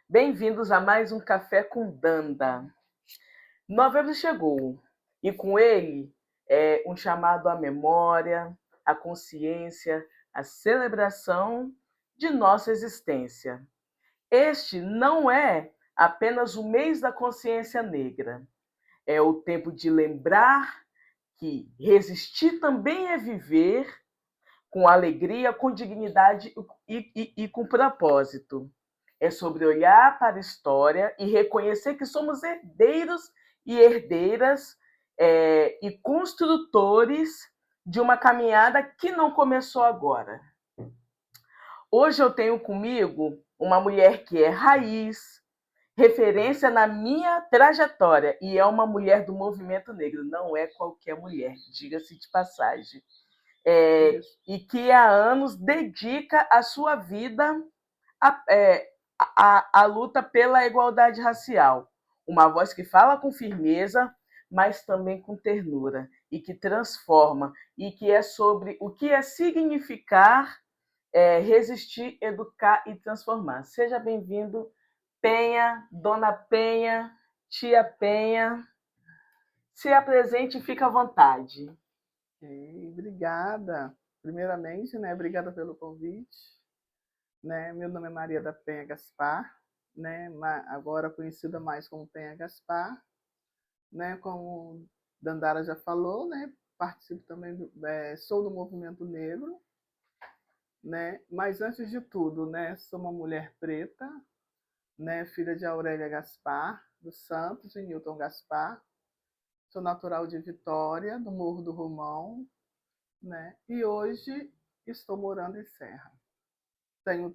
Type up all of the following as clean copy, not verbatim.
Bem-vindos a mais um Café com Danda. Novembro chegou e com ele um chamado à memória, à consciência, à celebração de nossa existência. Este não é apenas o mês da consciência negra, é o tempo de lembrar que resistir também é viver com alegria, com dignidade e com propósito. É sobre olhar para a história e reconhecer que somos herdeiros e herdeiras e construtores de uma caminhada que não começou agora. Hoje eu tenho comigo uma mulher que é raiz, referência na minha trajetória, e é uma mulher do movimento negro, não é qualquer mulher, diga-se de passagem. E que há anos dedica a sua vida à luta pela igualdade racial. Uma voz que fala com firmeza, mas também com ternura, e que transforma, e que é sobre o que é significar, resistir, educar e transformar. Seja bem-vindo, Penha, Dona Penha, Tia Penha. Se apresente e fique à vontade. Obrigada. Primeiramente, né, obrigada pelo convite. Né? Meu nome é Maria da Penha Gaspar, né, agora conhecida mais como Penha Gaspar. Né, como Dandara já falou, né, participo também, sou do movimento negro. Né, mas antes de tudo, né, sou uma mulher preta, né, filha de Aurélia Gaspar dos Santos e Newton Gaspar. Sou natural de Vitória, do Morro do Romão, né? E hoje estou morando em Serra.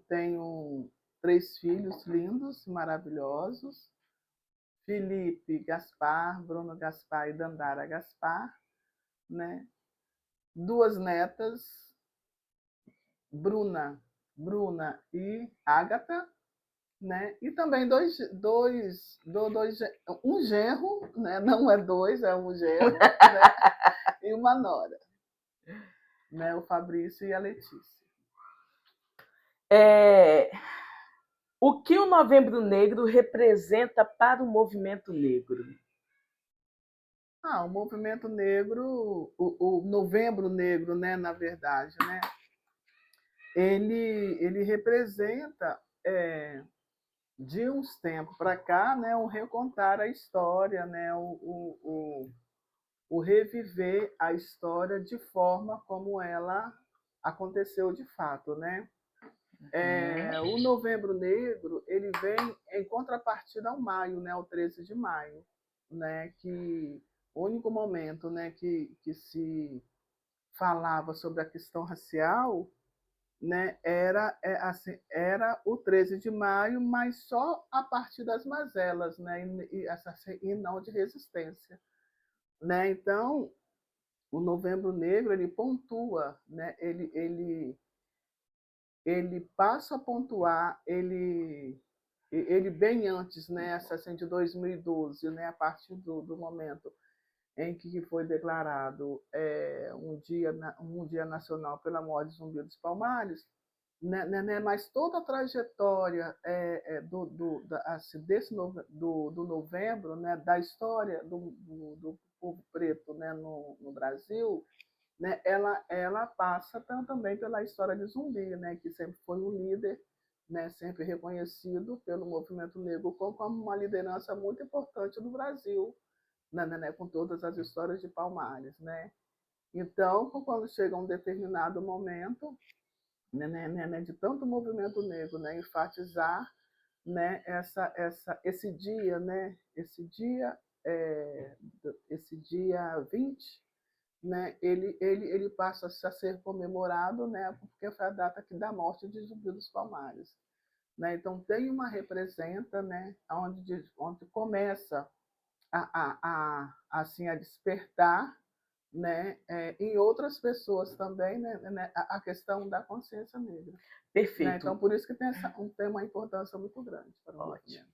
Tenho 3 filhos lindos, maravilhosos. Felipe Gaspar, Bruno Gaspar e Dandara Gaspar, né? 2 netas, Bruna e Ágata, né? E também um genro, né? Não é 2, é um genro, né? E uma nora, né? O Fabrício e a Letícia. O que o Novembro Negro representa para o movimento negro? O movimento negro, o Novembro Negro, né, na verdade, né, ele representa, de uns tempos para cá, né, o recontar a história, né, o reviver a história de forma como ela aconteceu de fato, né? O Novembro Negro ele vem em contrapartida ao Maio, né, ao 13 de maio, né, que o único momento, né, que se falava sobre a questão racial, né, era o 13 de maio, mas só a partir das mazelas, né, e não de resistência. Né? Então, o Novembro Negro ele pontua, né, ele passa a pontuar, ele bem antes, né, assim, de 2012, né, a partir do momento em que foi declarado um dia nacional pela morte de Zumbi dos Palmares, né, mas toda a trajetória do novembro, né, da história do povo preto, né, no Brasil, né, ela passa também pela história de Zumbi, né, que sempre foi um líder, né, sempre reconhecido pelo movimento negro como uma liderança muito importante no Brasil, né, com todas as histórias de Palmares. Né? Então, quando chega um determinado momento, de tanto movimento negro, né, enfatizar, né, esse dia, né, esse dia 20, né, ele passa a ser comemorado, né, porque foi a data da morte de Zumbi dos Palmares. Né? Então, tem uma representa, né, onde começa assim, a despertar, né, em outras pessoas também, né, a questão da consciência negra. Né? Então, Perfeito. por isso que tem uma importância muito grande para o Ótimo. movimento.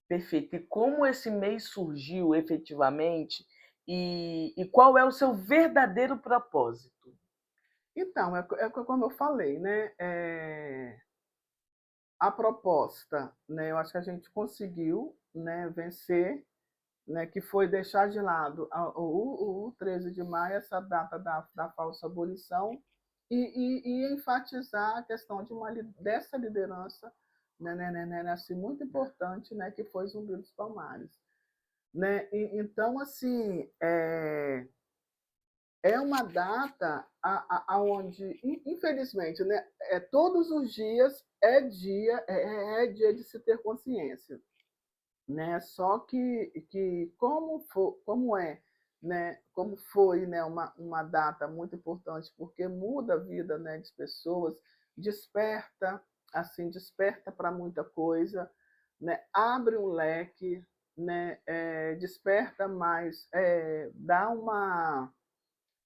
Perfeito. E como esse mês surgiu efetivamente e qual é o seu verdadeiro propósito? Então, como eu falei, né, a proposta, né, eu acho que a gente conseguiu, né, vencer, né, que foi deixar de lado o 13 de maio, essa data da falsa abolição, e enfatizar a questão dessa liderança, né, assim, muito importante, né, que foi Zumbi dos Palmares. Né? Então, assim, é uma data onde, infelizmente, né, todos os dias é dia de se ter consciência. Né? Só que como foi, né, uma data muito importante, porque muda a vida, né, de pessoas, desperta, assim, desperta para muita coisa, né, abre um leque, né, desperta mais, dá uma,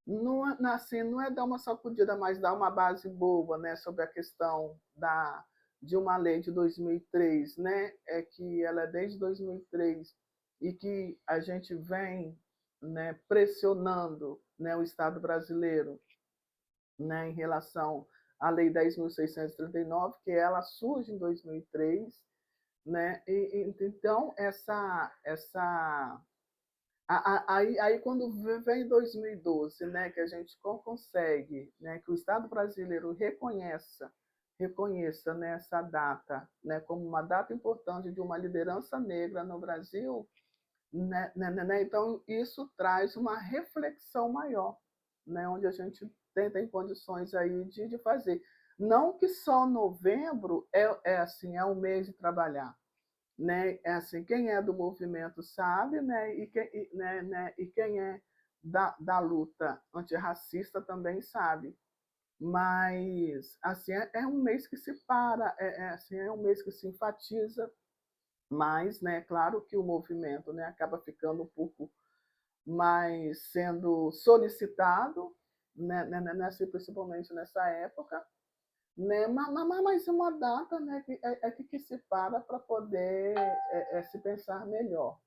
não, assim, não é dar uma sacudida, mas dá uma base boa, né, sobre a questão de uma lei de 2003, né, que ela é desde 2003 e que a gente vem, né, pressionando, né, o Estado brasileiro, né, em relação à Lei 10.639, que ela surge em 2003, né, então aí quando vem 2012, né, que a gente consegue, né, que o Estado brasileiro reconheça nessa data, né, como uma data importante de uma liderança negra no Brasil, né, então isso traz uma reflexão maior, né, onde a gente tem condições aí de fazer. Não que só novembro assim, é um mês de trabalhar, né? É assim, quem é do movimento sabe, né? E quem é da luta antirracista também sabe. Mas assim, é um mês que se para, assim, é um mês que se enfatiza, mas, né, claro que o movimento, né, acaba ficando um pouco mais sendo solicitado, né, principalmente nessa época, né? Mas uma data, né, que se para poder se pensar melhor.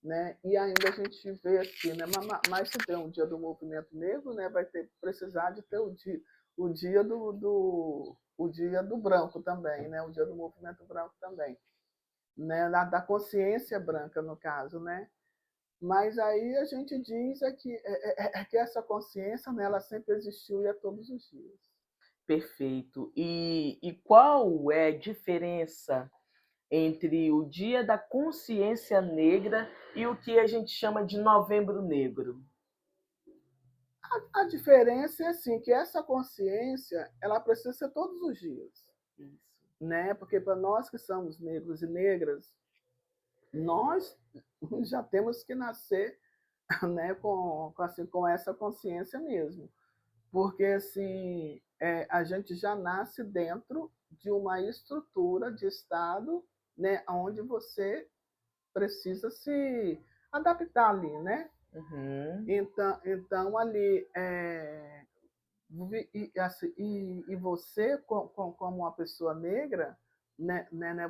Né? E ainda a gente vê assim, né? Mas se tem um dia do movimento negro, né, vai precisar de ter o dia do branco também, né? O dia do movimento branco também, né? Da consciência branca, no caso, né? Mas aí a gente diz que essa consciência, né, ela sempre existiu e é todos os dias. Perfeito. E qual é a diferença entre o Dia da Consciência Negra e o que a gente chama de Novembro Negro? A diferença é assim, que essa consciência ela precisa ser todos os dias. Isso. Né? Porque para nós que somos negros e negras, nós já temos que nascer, né, com essa consciência mesmo. Porque assim, a gente já nasce dentro de uma estrutura de Estado, né, onde você precisa se adaptar ali, né? Uhum. Então ali, e você, como uma pessoa negra,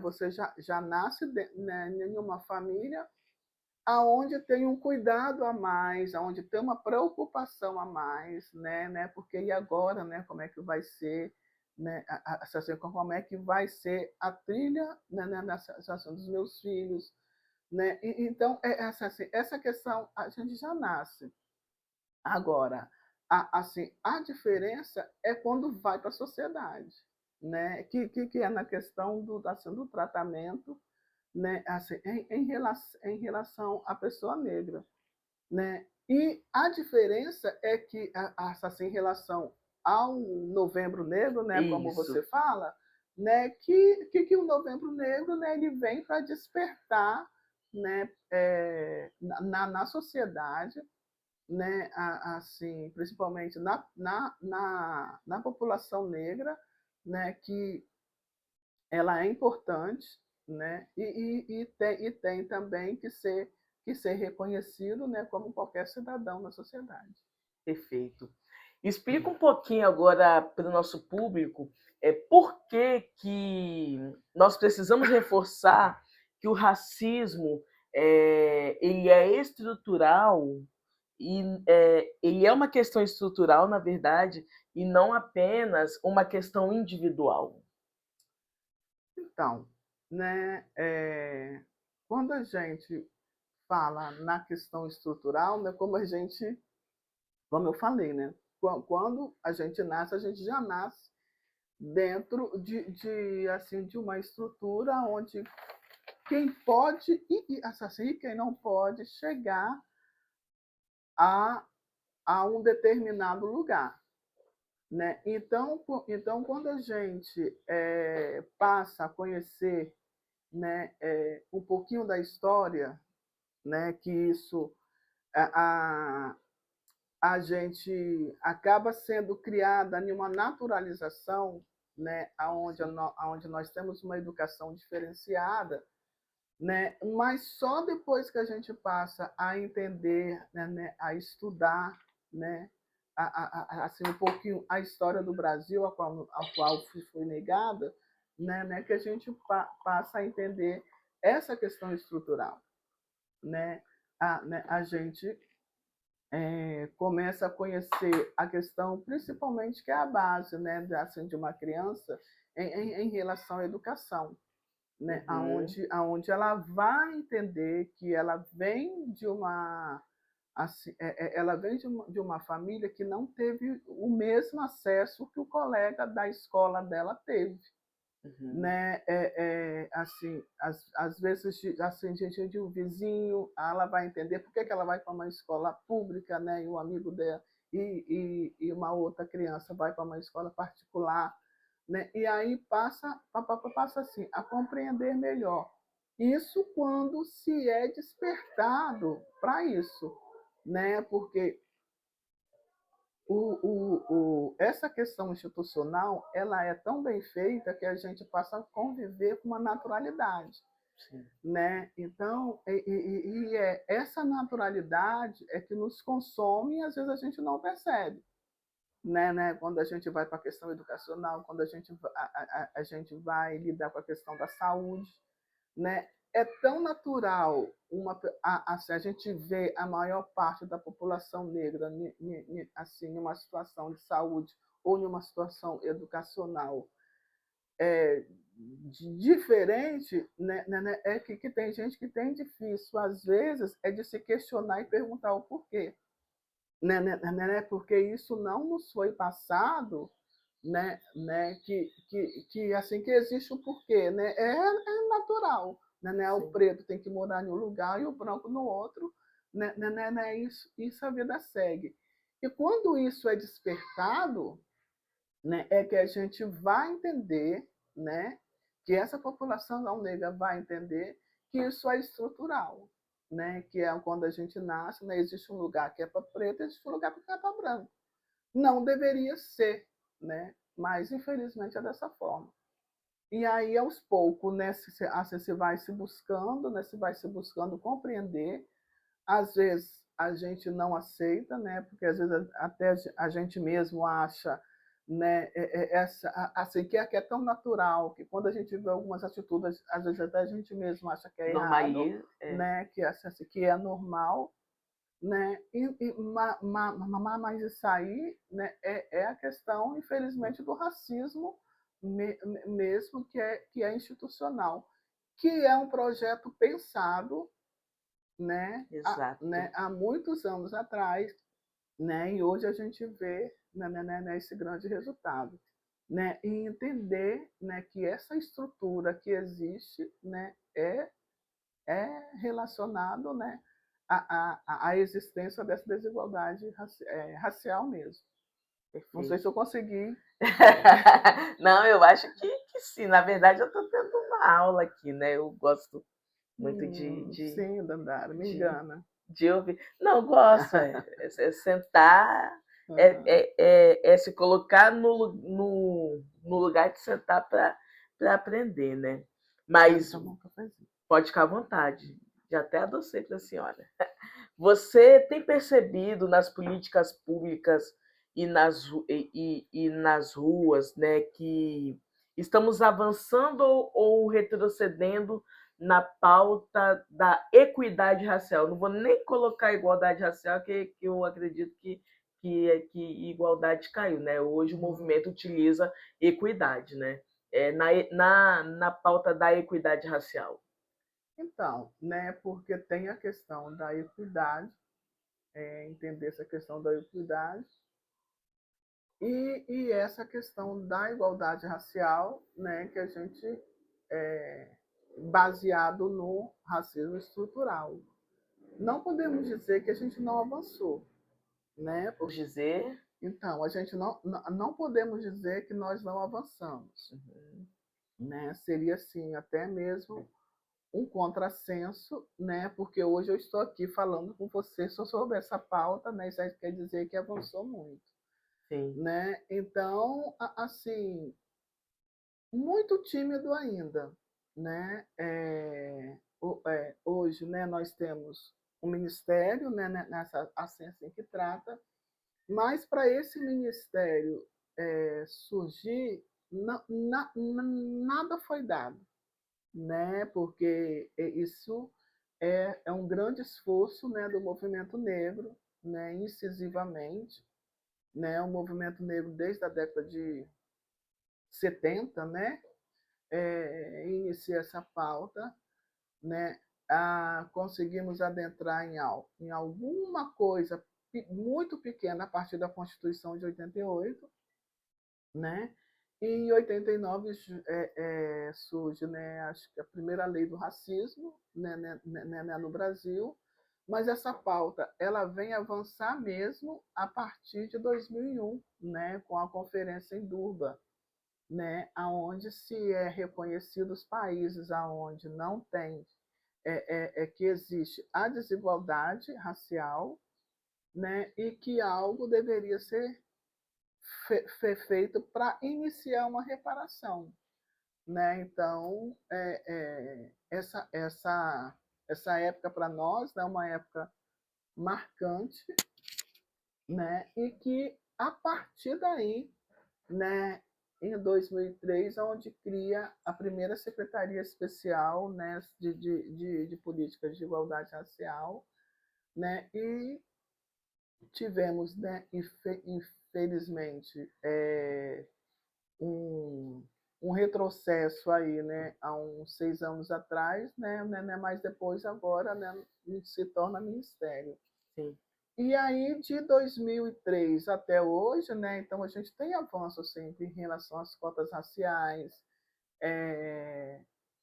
você já nasce né, em uma família aonde tem um cuidado a mais, aonde tem uma preocupação a mais, né? Porque e agora, né? Como é que vai ser, né? Como é que vai ser a trilha, né, na situação dos meus filhos, né? Então essa questão a gente já nasce. Agora, assim, a diferença é quando vai para a sociedade, né? Que é na questão assim, do tratamento, né? Assim, em relação à pessoa negra, né? E a diferença é que, assim, em relação ao Novembro Negro, né, como Isso. você fala, né, que o Novembro Negro, né, ele vem para despertar, né, na sociedade, né, assim, principalmente na população negra, né, que ela é importante, né, e tem também que ser reconhecido, né, como qualquer cidadão na sociedade. Perfeito. Explica um pouquinho agora para o nosso público por que nós precisamos reforçar que o racismo ele é estrutural e ele é uma questão estrutural, na verdade, e não apenas uma questão individual. Então, né, quando a gente fala na questão estrutural, né, como eu falei, né, quando a gente nasce, a gente já nasce dentro assim, de uma estrutura onde quem pode e quem não pode chegar a, a um determinado lugar. Né? Então, quando a gente passa a conhecer, né, um pouquinho da história, né, que isso a, a, a gente acaba sendo criada em uma naturalização, né, aonde nós temos uma educação diferenciada, né, mas só depois que a gente passa a entender, né, a estudar, né, assim, um pouquinho a história do Brasil, a qual foi negada, né, que a gente passa a entender essa questão estrutural. Né? A gente começa a conhecer a questão, principalmente, que é a base, né, assim, de uma criança em relação à educação. Né? Aonde ela vai entender que ela vem de uma assim, ela vem de uma família que não teve o mesmo acesso que o colega da escola dela teve. Né? Assim, às vezes, assim, gente de um vizinho, ela vai entender por que ela vai para uma escola pública, né? E o amigo dela e uma outra criança vai para uma escola particular, né? E aí passa assim, a compreender melhor. Isso quando se é despertado para isso, né? Porque essa questão institucional, ela é tão bem feita que a gente passa a conviver com uma naturalidade. Sim. Né? Então, essa naturalidade é que nos consome e às vezes a gente não percebe. Né? Quando a gente vai para a questão educacional, quando a gente vai lidar com a questão da saúde, né? É tão natural a gente vê a maior parte da população negra assim, em uma situação de saúde ou em uma situação educacional diferente, né? É que tem gente que tem difícil, às vezes, é de se questionar e perguntar o porquê. Né? Porque isso não nos foi passado, né? Que assim, que existe um porquê, né? É natural, né? O preto tem que morar em um lugar e o branco no outro, né? Isso a vida segue. E quando isso é despertado, né, é que a gente vai entender, né, que essa população não negra vai entender que isso é estrutural, né, que é quando a gente nasce, né, existe um lugar que é para preto, existe um lugar que é para branco. Não deveria ser, né, mas infelizmente é dessa forma. E aí, aos poucos, né, se vai se buscando, né, se vai se buscando compreender. Às vezes a gente não aceita, né, porque às vezes até a gente mesmo acha, né, assim, que é tão natural, que quando a gente vê algumas atitudes, às vezes até a gente mesmo acha que é errado, né, que assim, que é normal, né, mas isso aí, né, é a questão, infelizmente, do racismo mesmo, que é institucional, que é um projeto pensado, né, há muitos anos atrás, né, e hoje a gente vê, né, esse grande resultado. Né, e entender, né, que essa estrutura que existe, né, é relacionado, né, à existência dessa desigualdade racial mesmo. Perfeito. Não sei se eu consegui. Não, eu acho que sim. Na verdade, eu estou tendo uma aula aqui, né? Eu gosto muito sim, Dandara, me engana. De ouvir. Não, gosto. É sentar, se colocar no lugar de sentar para aprender, né? Mas pode ficar à vontade. Já até adocei para a senhora. Você tem percebido nas políticas públicas e nas ruas, né, que estamos avançando ou retrocedendo na pauta da equidade racial? Não vou nem colocar igualdade racial, que eu acredito que igualdade caiu, né? Hoje o movimento utiliza equidade, né? na pauta da equidade racial? Então, né, porque tem a questão da equidade, entender essa questão da equidade, e essa questão da igualdade racial, né, que a gente é baseado no racismo estrutural. Não podemos dizer que a gente não avançou, né? Por dizer. Então, a gente não podemos dizer que nós não avançamos, né? Seria assim até mesmo um contrassenso, né? Porque hoje eu estou aqui falando com você sobre essa pauta, né? Isso quer dizer que avançou muito, Sim. né? Então, assim, muito tímido ainda, né? Hoje, né, nós temos um ministério, né, nessa ascensão que trata, mas para esse ministério surgir, nada foi dado, né? Porque isso é um grande esforço, né, do movimento negro, né, incisivamente, né? O movimento negro desde a década de 70, né, inicia essa pauta, né? Conseguimos adentrar em alguma coisa muito pequena a partir da Constituição de 88, né? E em 89 surge, né, acho que a primeira lei do racismo, né, no Brasil, mas essa pauta ela vem avançar mesmo a partir de 2001, né, com a conferência em Durban, né, aonde se é reconhecido os países aonde não tem que existe a desigualdade racial, né, e que algo deveria ser feito para iniciar uma reparação, né? Então, essa época para nós é, né, uma época marcante, né? E que a partir daí, né, em 2003, onde cria a primeira Secretaria Especial, né, de Políticas de Igualdade Racial, né, e tivemos, né, infelizmente, um, um retrocesso aí, né, há uns 6 anos atrás, né, mas depois agora, né, se torna ministério. Sim. E aí, de 2003 até hoje, né, então a gente tem avanço sempre em relação às cotas raciais.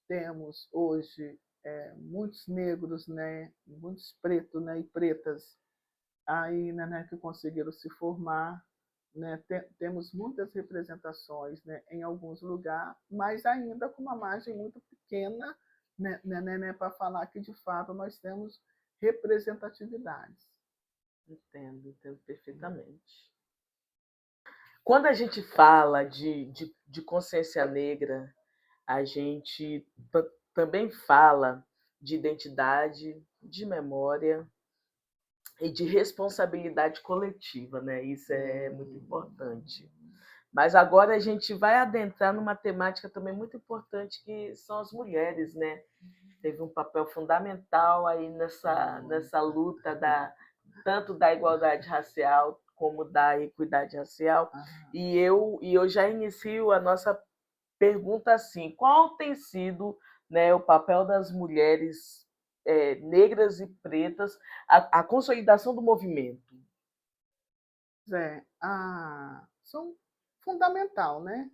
Temos hoje muitos negros, né, muitos pretos, né, e pretas aí, né, que conseguiram se formar, né? Temos muitas representações, né, em alguns lugares, mas ainda com uma margem muito pequena, né, para falar que de fato nós temos representatividades. Entendo perfeitamente. Quando a gente fala de consciência negra, a gente também fala de identidade, de memória e de responsabilidade coletiva, né? Isso é muito importante. Mas agora a gente vai adentrar numa temática também muito importante, que são as mulheres, né? Teve um papel fundamental aí nessa luta tanto da igualdade racial como da equidade racial. E eu já inicio a nossa pergunta assim: qual tem sido, né, o papel das mulheres negras e pretas, a consolidação do movimento? São fundamental, né?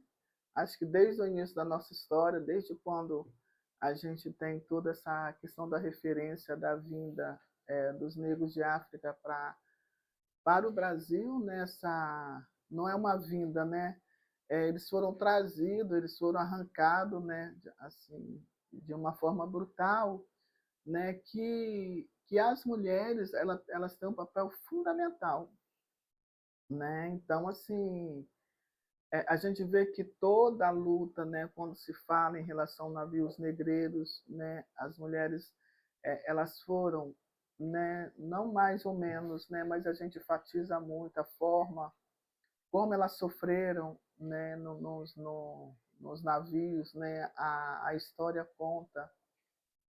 Acho que desde o início da nossa história, desde quando a gente tem toda essa questão da referência da vinda dos negros de África para o Brasil, né? Não é uma vinda, né? Eles foram trazidos, eles foram arrancados, né? Assim, de uma forma brutal, né? Que as mulheres elas têm um papel fundamental, né? Então, assim, a gente vê que toda a luta, né, quando se fala em relação a navios negreiros, né, as mulheres elas foram, né, não mais ou menos, né, mas a gente enfatiza muito a forma como elas sofreram, né, nos navios, né, a história conta,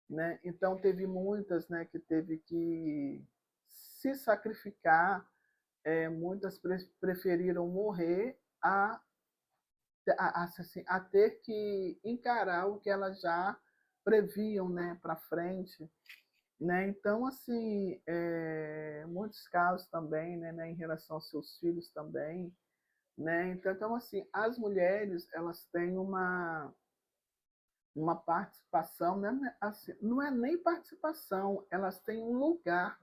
né. Então teve muitas, né, que teve que se sacrificar, muitas preferiram morrer a assim, a ter que encarar o que elas já previam, né, para frente, né? Então, assim, muitos casos também, né, em relação aos seus filhos também, né? Então, assim, as mulheres, elas têm uma participação, né, assim, não é nem participação, elas têm um lugar,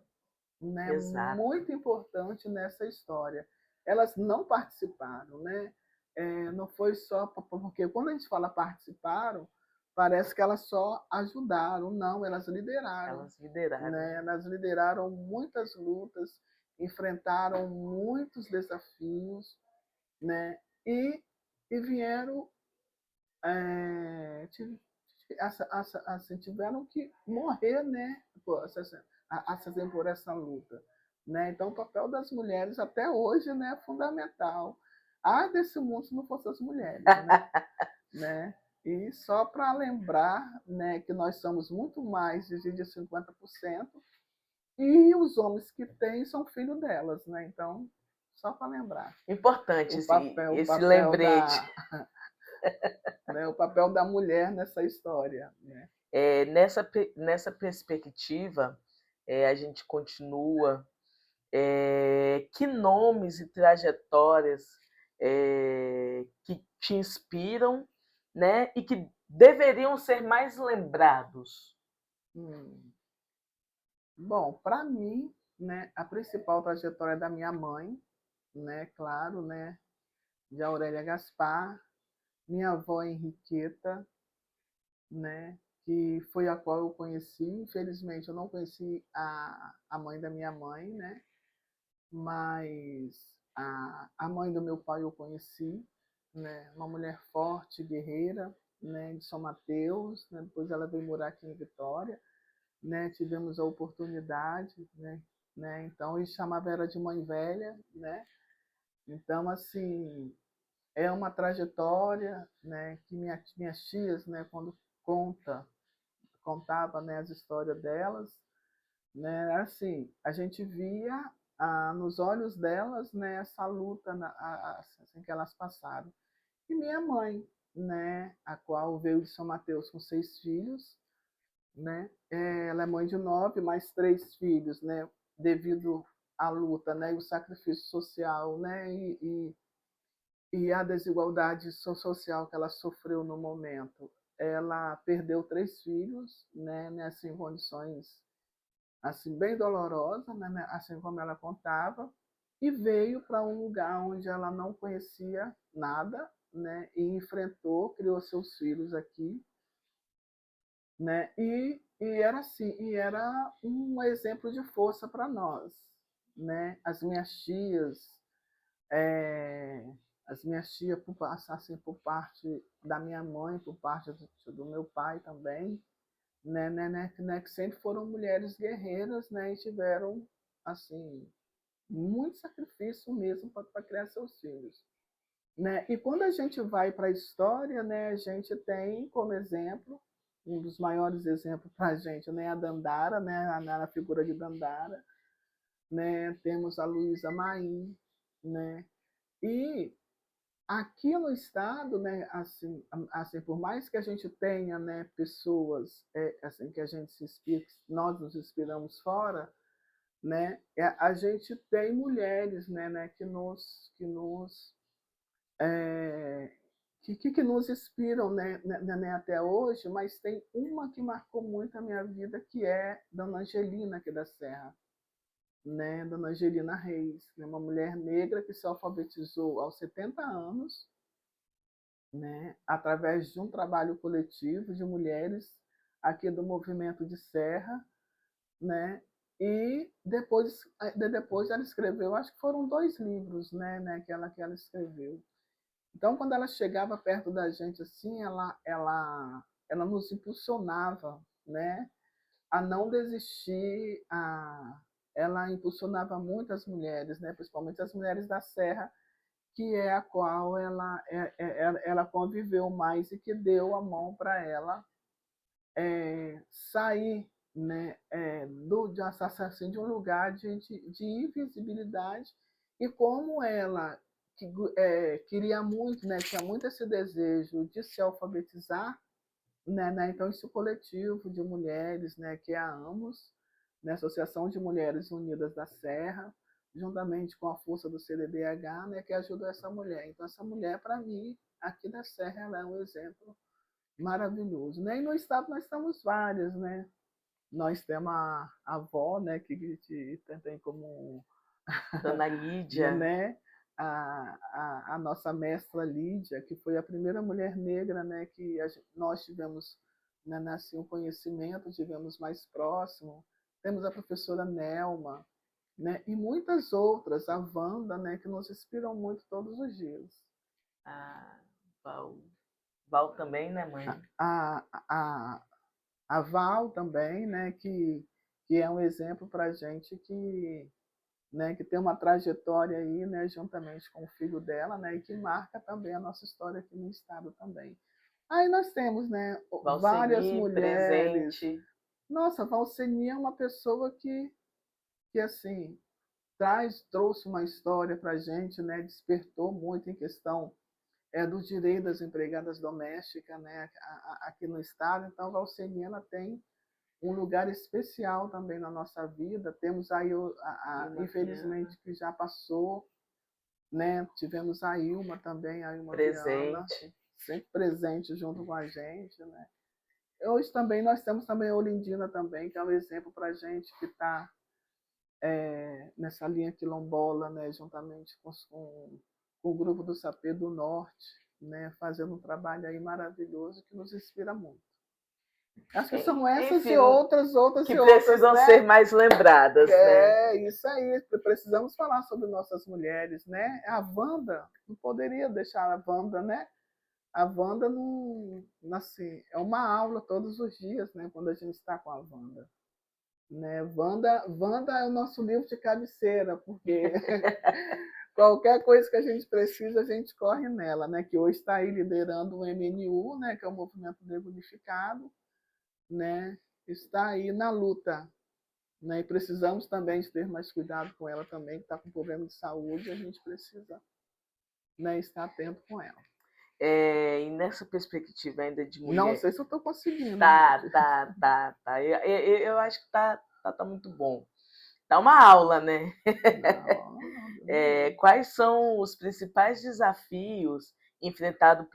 né, Exato. muito importante nessa história. Elas não participaram, né? Não foi só porque quando a gente fala participaram, parece que elas só ajudaram, não, elas lideraram, Elas lideraram. né? Elas lideraram muitas lutas, enfrentaram muitos desafios, né? E vieram, assim, tiveram que morrer, né? Assim, por essa luta, né? Então, o papel das mulheres até hoje, né, é fundamental. Ah, desse mundo se não fossem as mulheres, né? Né? E só para lembrar, né, que nós somos muito mais de 50%, e os homens que têm são filhos delas, né? Então, só para lembrar Importante o esse papel lembrete. da, né, o papel da mulher nessa história, né? Nessa perspectiva, a gente continua. Que nomes e trajetórias que te inspiram, né, e que deveriam ser mais lembrados? Hum. Bom, para mim, né, a principal trajetória é da minha mãe, né, claro, né, de Aurélia Gaspar, minha avó Henriqueta, né, que foi a qual eu conheci. Infelizmente, eu não conheci a mãe da minha mãe, né, mas a mãe do meu pai eu conheci, né, uma mulher forte, guerreira, né, de São Mateus, né, depois ela veio morar aqui em Vitória, né, tivemos a oportunidade, né, então ele chamava ela de mãe velha, né, então assim é uma trajetória, né, que minhas tias, né, quando contava, né, as histórias delas, né, assim a gente via nos olhos delas, né, essa luta assim, que elas passaram. E minha mãe, né, a qual veio de São Mateus com 6 filhos, né? Ela é mãe de 9, mais 3 filhos, né? Devido à luta, né? E o sacrifício social, né? E a desigualdade social que ela sofreu no momento. Ela perdeu 3 filhos, né? Assim, em condições assim bem dolorosas, né? Assim como ela contava, e veio para um lugar onde ela não conhecia nada, né? E enfrentou, criou seus filhos aqui, né? Era assim, e era um exemplo de força para nós, né? É, as minhas tias assim, por parte da minha mãe, por parte do meu pai também, que sempre foram mulheres guerreiras, né? E tiveram assim muito sacrifício mesmo para criar seus filhos. Né? E quando a gente vai para a história, né, a gente tem como exemplo, um dos maiores exemplos para a gente, né, a Dandara, né, a figura de Dandara, né, temos a Luísa Maim, né, e aqui no estado, né, assim, por mais que a gente tenha, né, pessoas, assim, que a gente se inspira, nós nos inspiramos fora, né, a gente tem mulheres, né, que nos é, que nos inspiram, né, até hoje, mas tem uma que marcou muito a minha vida, que é Dona Angelina aqui da Serra, né, Dona Angelina Reis, né, uma mulher negra que se alfabetizou aos 70 anos, né, através de um trabalho coletivo de mulheres aqui do movimento de Serra, né, e depois ela escreveu, acho que foram 2 livros, que ela escreveu. Então, quando ela chegava perto da gente assim, ela nos impulsionava, né, a não desistir. Ela impulsionava muitas mulheres, né, principalmente as mulheres da Serra, que é a qual ela conviveu mais e que deu a mão para ela sair, né, assim, de um lugar de invisibilidade, e como ela queria muito, né, tinha muito esse desejo de se alfabetizar, né, então esse coletivo de mulheres, né, que é a AMOS, né, Associação de Mulheres Unidas da Serra, juntamente com a força do CDDH, né, que ajudou essa mulher. Então essa mulher, para mim, aqui da Serra, ela é um exemplo maravilhoso, né? E no estado nós temos várias, né? Nós temos a avó, né, que tem como Dona Lídia. né, a nossa mestra Lídia, que foi a primeira mulher negra, né, que nós tivemos, né, assim, um conhecimento, tivemos mais próximo. Temos a professora Nelma, né, e muitas outras, a Wanda, né, que nos inspiram muito todos os dias. A Val. Val também, né, mãe? A, a, a Val também, né, que é um exemplo para a gente né, que tem uma trajetória aí, né, juntamente com o filho dela, né, e que marca também a nossa história aqui no estado também. Aí nós temos, né, várias Valceni, mulheres. presente. Nossa, a Valceni é uma pessoa que assim, trouxe uma história para a gente, né, despertou muito em questão do direito das empregadas domésticas, né, aqui no estado. Então, a Valceni, ela tem um lugar especial também na nossa vida. Temos aí, infelizmente, que já passou, né? Tivemos a Ilma também, a Ilma Viana, Presente. sempre presente junto com a gente, né? Hoje também nós temos também a Olindina também, que é um exemplo para a gente que está nessa linha quilombola, né? Juntamente com o grupo do Sapê do Norte, né? Fazendo um trabalho aí maravilhoso que nos inspira muito. Acho que são essas Enfim, e outras que e outras, precisam né? ser mais lembradas, né? Isso aí. Precisamos falar sobre nossas mulheres, né? A Wanda, não poderia deixar a Wanda, né? A Wanda não, assim, é uma aula todos os dias, né? Quando a gente está com a Wanda. Né? Wanda é o nosso livro de cabeceira, porque qualquer coisa que a gente precisa, a gente corre nela, né? Que hoje está aí liderando o MNU, né? Que é o Movimento Negro Unificado, né? Está aí na luta, né? E precisamos também de ter mais cuidado com ela também, que está com problema de saúde, a gente precisa, né, estar atento com ela. E nessa perspectiva ainda de mulher... Não sei se eu estou conseguindo. Tá. Eu acho que tá muito bom. Tá uma aula, né? Não. Quais são os principais desafios enfrentados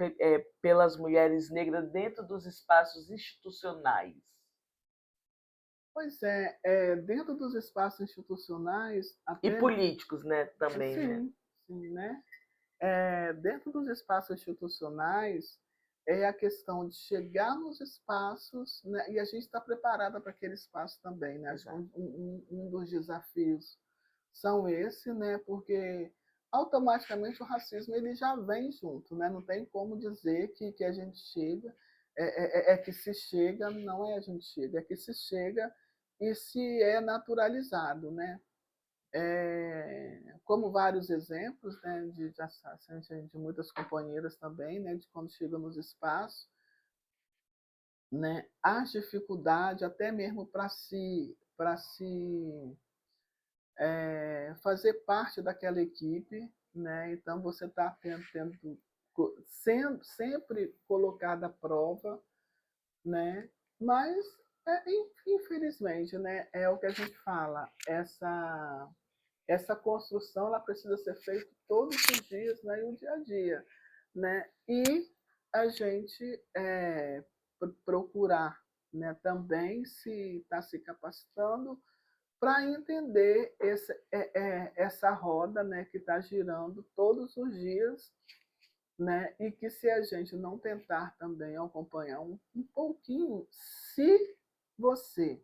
pelas mulheres negras dentro dos espaços institucionais? Pois dentro dos espaços institucionais... E políticos, né, também, né? Sim, né? Dentro dos espaços institucionais, é a questão de chegar nos espaços, né? E a gente está preparada para aquele espaço também, né? Acho que um dos desafios são esse, né? Porque automaticamente o racismo ele já vem junto, né? Não tem como dizer que a gente chega, que se chega, não é a gente chega, é que se chega e se é naturalizado, né? Como vários exemplos, né, de muitas companheiras também, né, de quando chegam nos espaços, né, as dificuldades até mesmo para se fazer parte daquela equipe, né? Então você está sendo sempre colocada à prova, né? Mas infelizmente, né, é o que a gente fala, essa construção ela precisa ser feita todos os dias, né, e o dia a dia, né? E a gente procurar, né, também se estar se capacitando para entender essa roda, né, que está girando todos os dias, né? E que se a gente não tentar também acompanhar um pouquinho, se você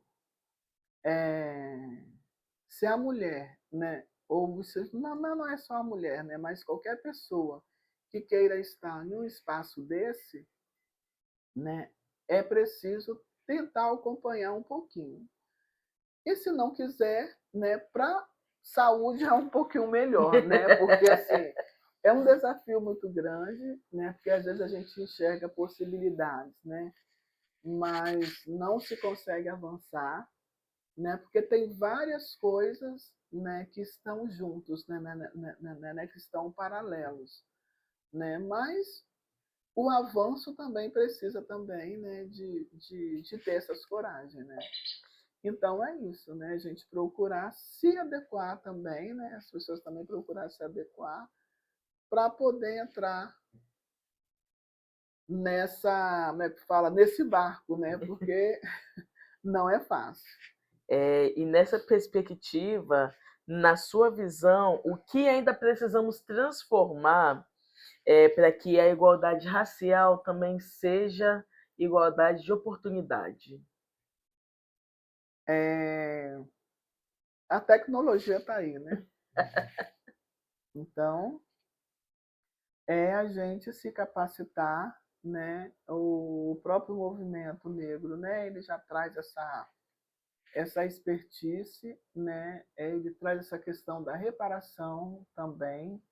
se a mulher, né, ou você, não é só a mulher, né, mas qualquer pessoa que queira estar em um espaço desse, né, é preciso tentar acompanhar um pouquinho. E se não quiser, né, para saúde é um pouquinho melhor, né, porque assim é um desafio muito grande, né, porque às vezes a gente enxerga possibilidades, né, mas não se consegue avançar, né? Porque tem várias coisas, né, que estão juntos, né, que estão paralelos, né? Mas o avanço também precisa também, né, de ter essas coragem, né? Então é isso, né? A gente procurar se adequar também, né? As pessoas também procurar se adequar para poder entrar nessa, como é que fala, nesse barco, né? Porque não é fácil. E nessa perspectiva, na sua visão, o que ainda precisamos transformar para que a igualdade racial também seja igualdade de oportunidade? A tecnologia está aí, né? Então, é a gente se capacitar, né? O próprio movimento negro, né? Ele já traz essa expertise, né? Ele traz essa questão da reparação também,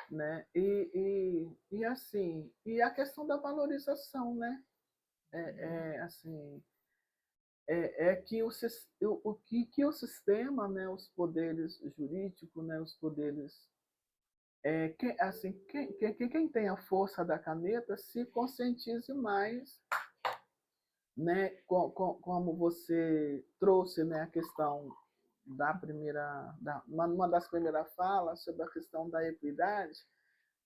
né? E assim, e a questão da valorização, né? Assim, que que o sistema, né? Os poderes jurídicos, né? Os poderes assim, quem tem a força da caneta se conscientize mais, né, como você trouxe, né, a questão da uma das primeiras falas sobre a questão da equidade,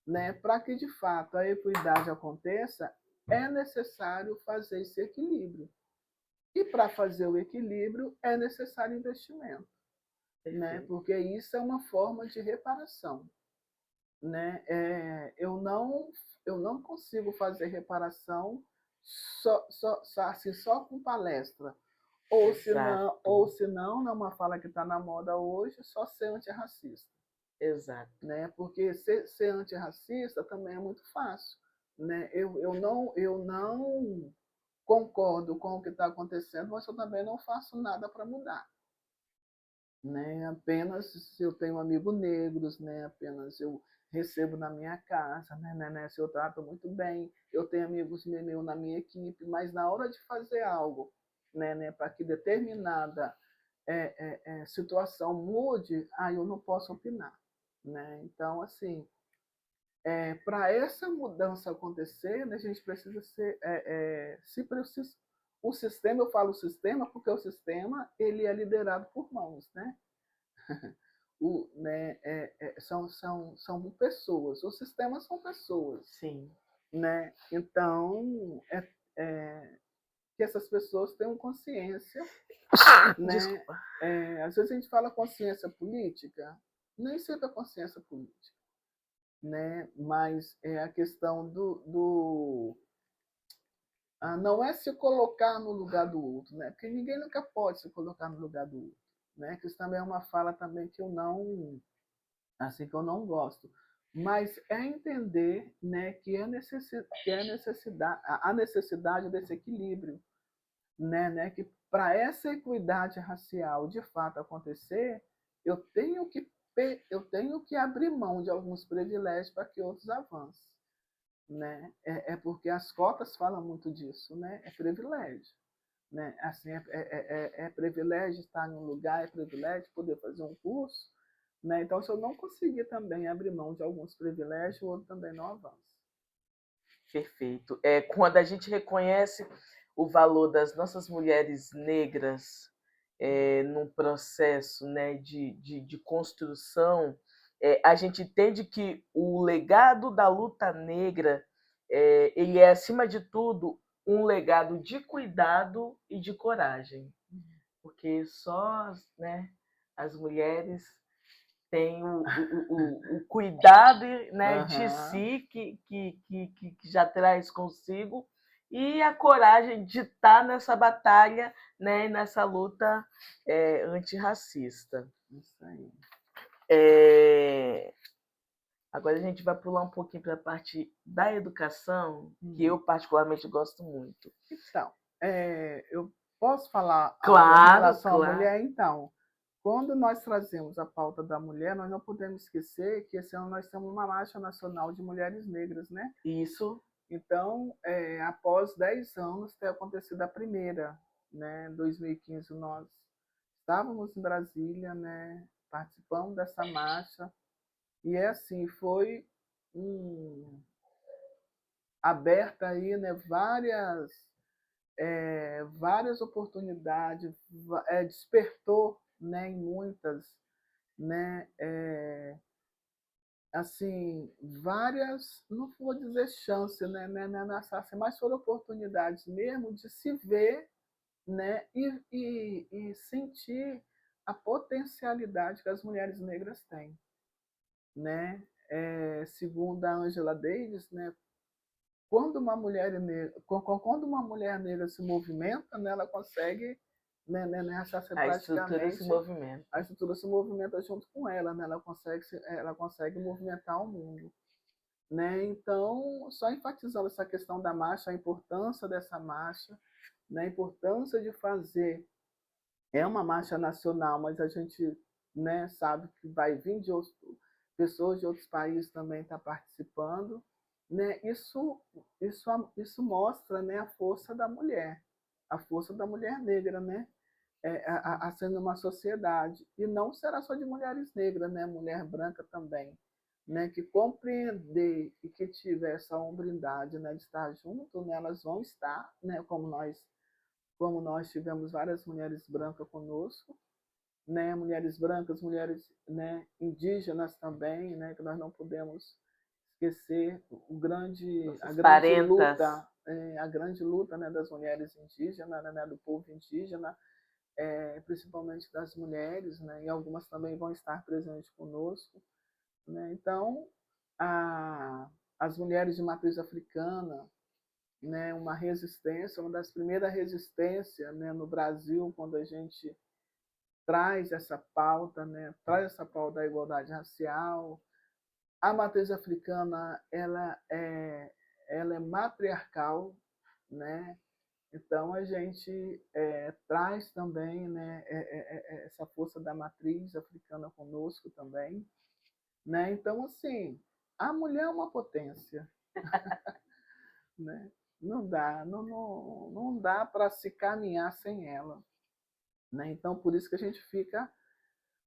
né, para que de fato a equidade aconteça, é necessário fazer esse equilíbrio. E para fazer o equilíbrio é necessário investimento, né, porque isso é uma forma de reparação, né? Eu não consigo fazer reparação só com palestra. Ou se não, é uma fala que está na moda hoje, só ser antirracista. Exato. Né? Porque ser antirracista também é muito fácil. Né? Eu não concordo com o que está acontecendo, mas eu também não faço nada para mudar. Né? Apenas se eu tenho amigos negros, né? Apenas eu recebo na minha casa, né? Se eu trato muito bem, eu tenho amigos meus na minha equipe, mas na hora de fazer algo, né? Para que determinada situação mude, aí eu não posso opinar, né? Então, assim, para essa mudança acontecer, né, a gente precisa o sistema, eu falo sistema porque o sistema ele é liderado por mãos, né? São pessoas, os sistemas são pessoas. Sim. Né? Então, que essas pessoas tenham consciência. Né? Desculpa. Às vezes a gente fala consciência política, nem sempre é consciência política. Né? Mas é a questão não é se colocar no lugar do outro, né? Porque ninguém nunca pode se colocar no lugar do outro. Né? Que isso também é uma fala também que eu não gosto, mas é entender, né, que a necessidade desse equilíbrio, né, que para essa equidade racial de fato acontecer, eu tenho que abrir mão de alguns privilégios para que outros avancem, né? Porque as cotas falam muito disso, né? É privilégio. Né? Assim, é privilégio estar em um lugar, é privilégio poder fazer um curso. Né? Então, se eu não conseguir também abrir mão de alguns privilégios, o outro também não avança. Perfeito. Quando a gente reconhece o valor das nossas mulheres negras num processo, né, de construção, a gente entende que o legado da luta negra ele é, acima de tudo, um legado de cuidado e de coragem. Porque só, né, as mulheres têm o cuidado, né, de si que já traz consigo e a coragem de estar nessa batalha, né, nessa luta antirracista. Isso aí. Agora a gente vai pular um pouquinho para a parte da educação, que eu particularmente gosto muito. Então, eu posso falar Claro, em relação claro. à mulher? Então, quando nós trazemos a pauta da mulher, nós não podemos esquecer que esse ano nós temos uma marcha nacional de mulheres negras, né? Isso. Então, após 10 anos ter acontecido a primeira, né? Em 2015 nós estávamos em Brasília, né, participamos dessa marcha, e é assim, foi aberta aí, né, várias oportunidades, despertou, né, em muitas, né, assim, várias, não vou dizer chance, nessa, assim, mas foram oportunidades mesmo de se ver, né, e sentir a potencialidade que as mulheres negras têm, né? Segundo a Angela Davis, né, quando uma mulher negra se movimenta, né, ela consegue, achar A estrutura se praticamente a movimenta. estrutura se movimenta junto com ela, né? Ela consegue movimentar o mundo, né? Então, só enfatizando essa questão da marcha, a importância dessa marcha, né? A importância de fazer, é uma marcha nacional, mas a gente, né, sabe que vai vir de outros, pessoas de outros países também estar participando, né? Isso mostra, né, a força da mulher negra, né? Sendo uma sociedade, e não será só de mulheres negras, né? Mulher branca também, né? Que compreender e que tiver essa hombridade, né, de estar junto, né, elas vão estar, né, como nós tivemos várias mulheres brancas conosco, né, mulheres brancas, mulheres, né, indígenas também, né, que nós não podemos esquecer Nossas parentas. a grande luta, né, das mulheres indígenas, né, do povo indígena, principalmente das mulheres, né, e algumas também vão estar presentes conosco, né. Então, as mulheres de matriz africana, né, uma resistência, uma das primeiras resistências, né, no Brasil, quando a gente traz essa pauta, né, traz essa pauta da igualdade racial. A matriz africana, ela é matriarcal, né? Então a gente traz também, né, essa força da matriz africana conosco também, né? Então, assim, a mulher é uma potência, né? Não dá para se caminhar sem ela, né? Então, por isso que a gente fica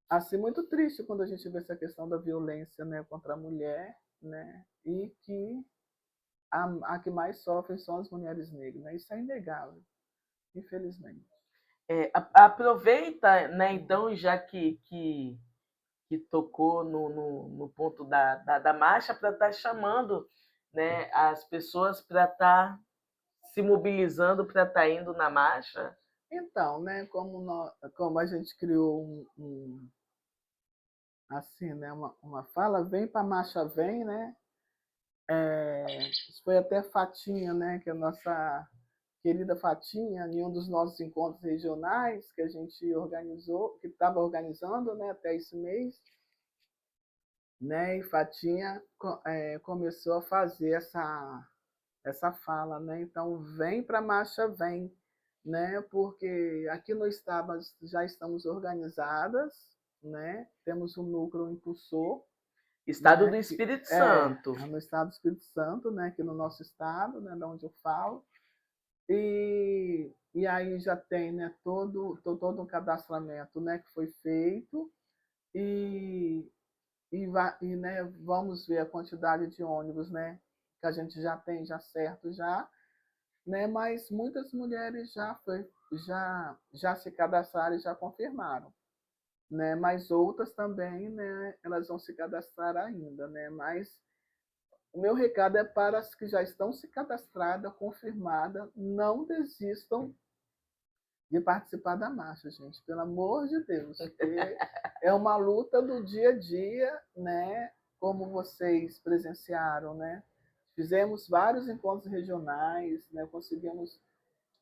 assim muito triste quando a gente vê essa questão da violência, né, contra a mulher, né? E que a que mais sofrem são as mulheres negras, né? Isso é inegável, infelizmente. Aproveita, né, então, já que tocou no ponto da marcha, para estar chamando, né, as pessoas para estar se mobilizando, para estar indo na marcha. Então, né, como a gente criou assim, né, uma fala, vem para a marcha, vem, né? Isso foi até Fatinha, né, que é a nossa querida Fatinha, em um dos nossos encontros regionais que a gente organizou, que estava organizando, né, até esse mês, né, e Fatinha começou a fazer essa fala, né? Então, vem para a marcha, vem, né? Porque aqui no estado nós já estamos organizadas, né? Temos um núcleo impulsor, Estado né? do Espírito Santo. No estado do Espírito Santo, né? Aqui no nosso estado, né? Da onde eu falo. E aí já tem, né? Todo um cadastramento, né? Que foi feito, e né, vamos ver a quantidade de ônibus, né, que a gente já tem já certo já, né, mas muitas mulheres já se cadastraram e já confirmaram, né, mas outras também, né, elas vão se cadastrar ainda, né, mas o meu recado é para as que já estão se cadastradas, confirmadas, não desistam de participar da marcha, gente, pelo amor de Deus, porque é uma luta do dia a dia, né? Como vocês presenciaram, né? Fizemos vários encontros regionais, né? Conseguimos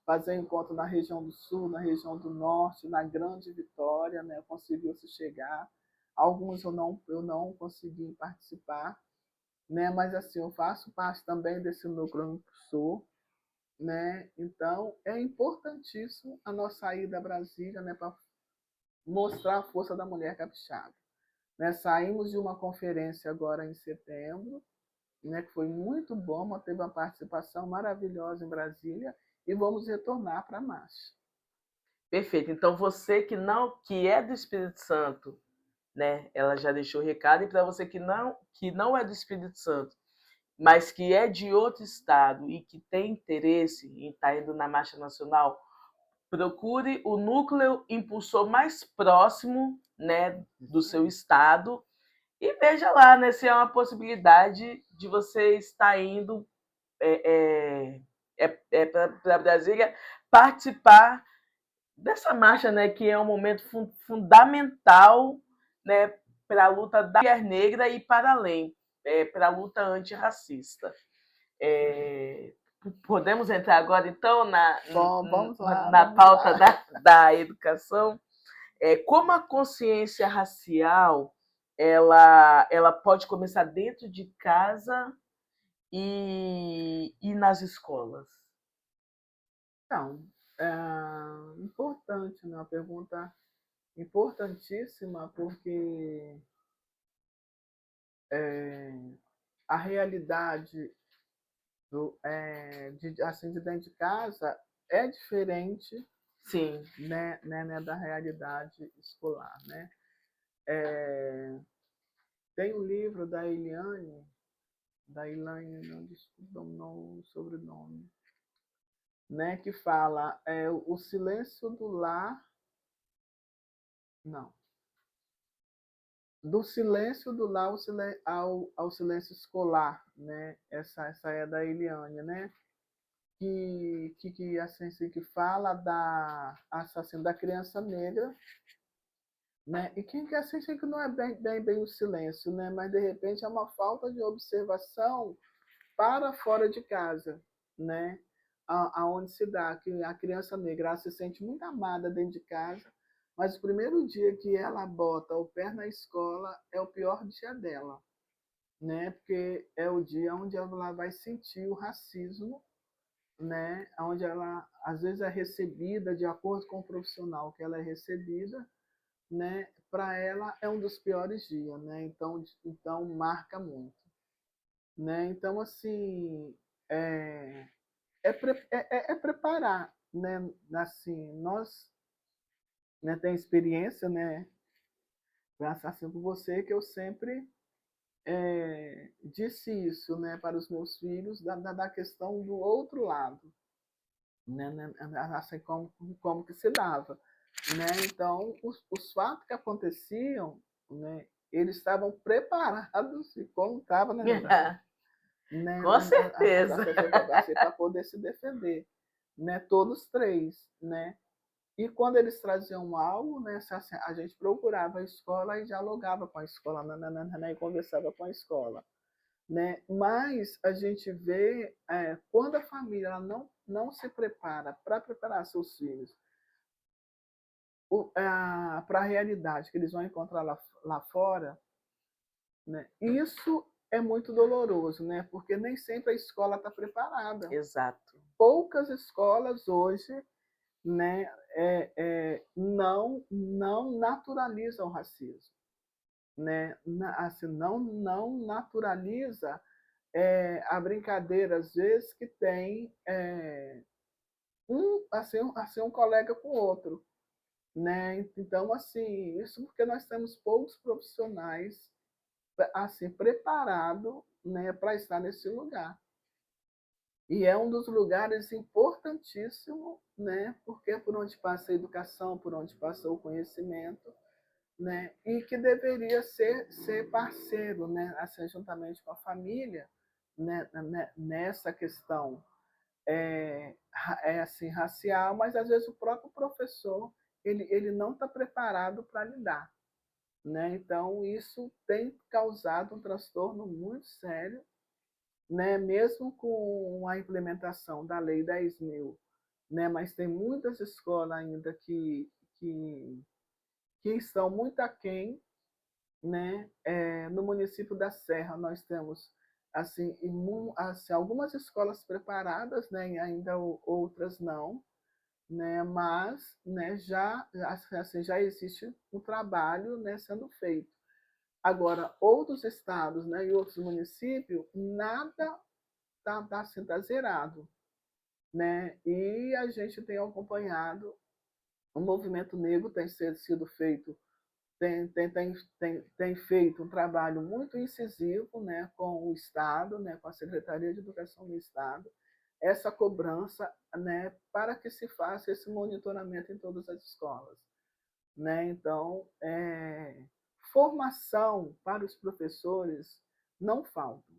fazer encontro na região do Sul, na região do Norte, na Grande Vitória, né? Conseguiu-se chegar. Alguns eu não consegui participar, né? Mas assim, eu faço parte também desse núcleo Sul, né? Então, é importantíssimo a nossa ida a Brasília, né, para mostrar a força da mulher capixaba. Né? Saímos de uma conferência agora em setembro, né, que foi muito bom, teve uma participação maravilhosa em Brasília, e vamos retornar para a marcha. Perfeito. Então você que é do Espírito Santo, né? Ela já deixou o recado, e para você que não é do Espírito Santo, mas que é de outro estado e que tem interesse em estar indo na Marcha Nacional, procure o núcleo impulsor mais próximo, né, do seu estado, e veja lá, né, se é uma possibilidade de você estar indo para Brasília participar dessa marcha, né, que é um momento fundamental, né, para a luta da mulher negra e para além, para a luta antirracista. Podemos entrar agora, então, Bom, vamos lá, na vamos pauta lá. da educação. Como a consciência racial ela pode começar dentro de casa e nas escolas? Então, é importante, né? Uma pergunta importantíssima, porque a realidade assim, de dentro de casa é diferente, Sim. né, da realidade escolar, né? Tem um livro da Eliane, não desculpa o sobrenome, né, que fala o silêncio do lar, não, do silêncio do lar ao silêncio escolar, né? Essa é da Eliane, né? Que assim, que fala da assassino da criança negra, né? E que assim que não é bem o silêncio, né? Mas de repente é uma falta de observação para fora de casa, né? Aonde se dá que a criança negra ela se sente muito amada dentro de casa, mas o primeiro dia que ela bota o pé na escola é o pior dia dela, né? Porque é o dia onde ela vai sentir o racismo, né? Onde ela às vezes é recebida de acordo com o profissional que ela é recebida, né? Para ela é um dos piores dias, né? Então marca muito, né? Então assim é preparar, né? Assim, nós, né, tem experiência, né? Graças assim por você que eu sempre disse isso, né, para os meus filhos da questão do outro lado, né, assim como que se dava, né? Então os fatos que aconteciam, né, eles estavam preparados e como estava, né, né, Com certeza. assim, para poder se defender, né, todos três, né? E quando eles traziam algo, né, assim, a gente procurava a escola e dialogava com a escola, né, e conversava com a escola, né? Mas a gente vê quando a família ela não se prepara para preparar seus filhos para a realidade que eles vão encontrar lá fora, né? Isso é muito doloroso, né? Porque nem sempre a escola está preparada. Exato. Poucas escolas hoje, né, não naturalizam o racismo, né? Assim, não naturaliza a brincadeira, às vezes, que tem um colega com o outro, né? Então, assim, isso porque nós temos poucos profissionais assim preparados, né, para estar nesse lugar. E é um dos lugares importantíssimos, né? Porque é por onde passa a educação, por onde passa o conhecimento, né? E que deveria ser parceiro, né? Assim, juntamente com a família, né? Nessa questão assim racial, mas às vezes o próprio professor ele não está preparado para lidar, né? Então isso tem causado um transtorno muito sério, né? Mesmo com a implementação da Lei 10.000, né? Mas tem muitas escolas ainda que estão muito aquém, né? No município da Serra nós temos assim, assim algumas escolas preparadas, né? E ainda outras não, né? Mas, né? Já existe um trabalho, né? Sendo feito. Agora, outros estados, né? E outros municípios, nada tá zerado, né? E a gente tem acompanhado o movimento negro tem sido feito, tem feito um trabalho muito incisivo, né, com o Estado, né, com a Secretaria de Educação do Estado, essa cobrança, né, para que se faça esse monitoramento em todas as escolas, né? Então, formação para os professores não falta.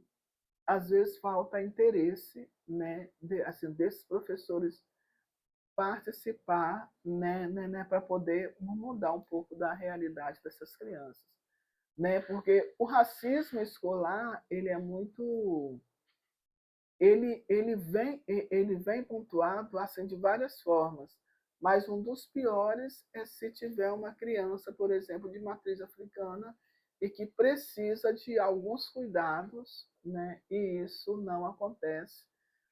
Às vezes falta interesse, né, assim, desses professores participar, né, para poder mudar um pouco da realidade dessas crianças, né? Porque o racismo escolar, ele é muito, ele vem pontuado assim de várias formas, mas um dos piores é se tiver uma criança, por exemplo, de matriz africana e que precisa de alguns cuidados, né? E isso não acontece,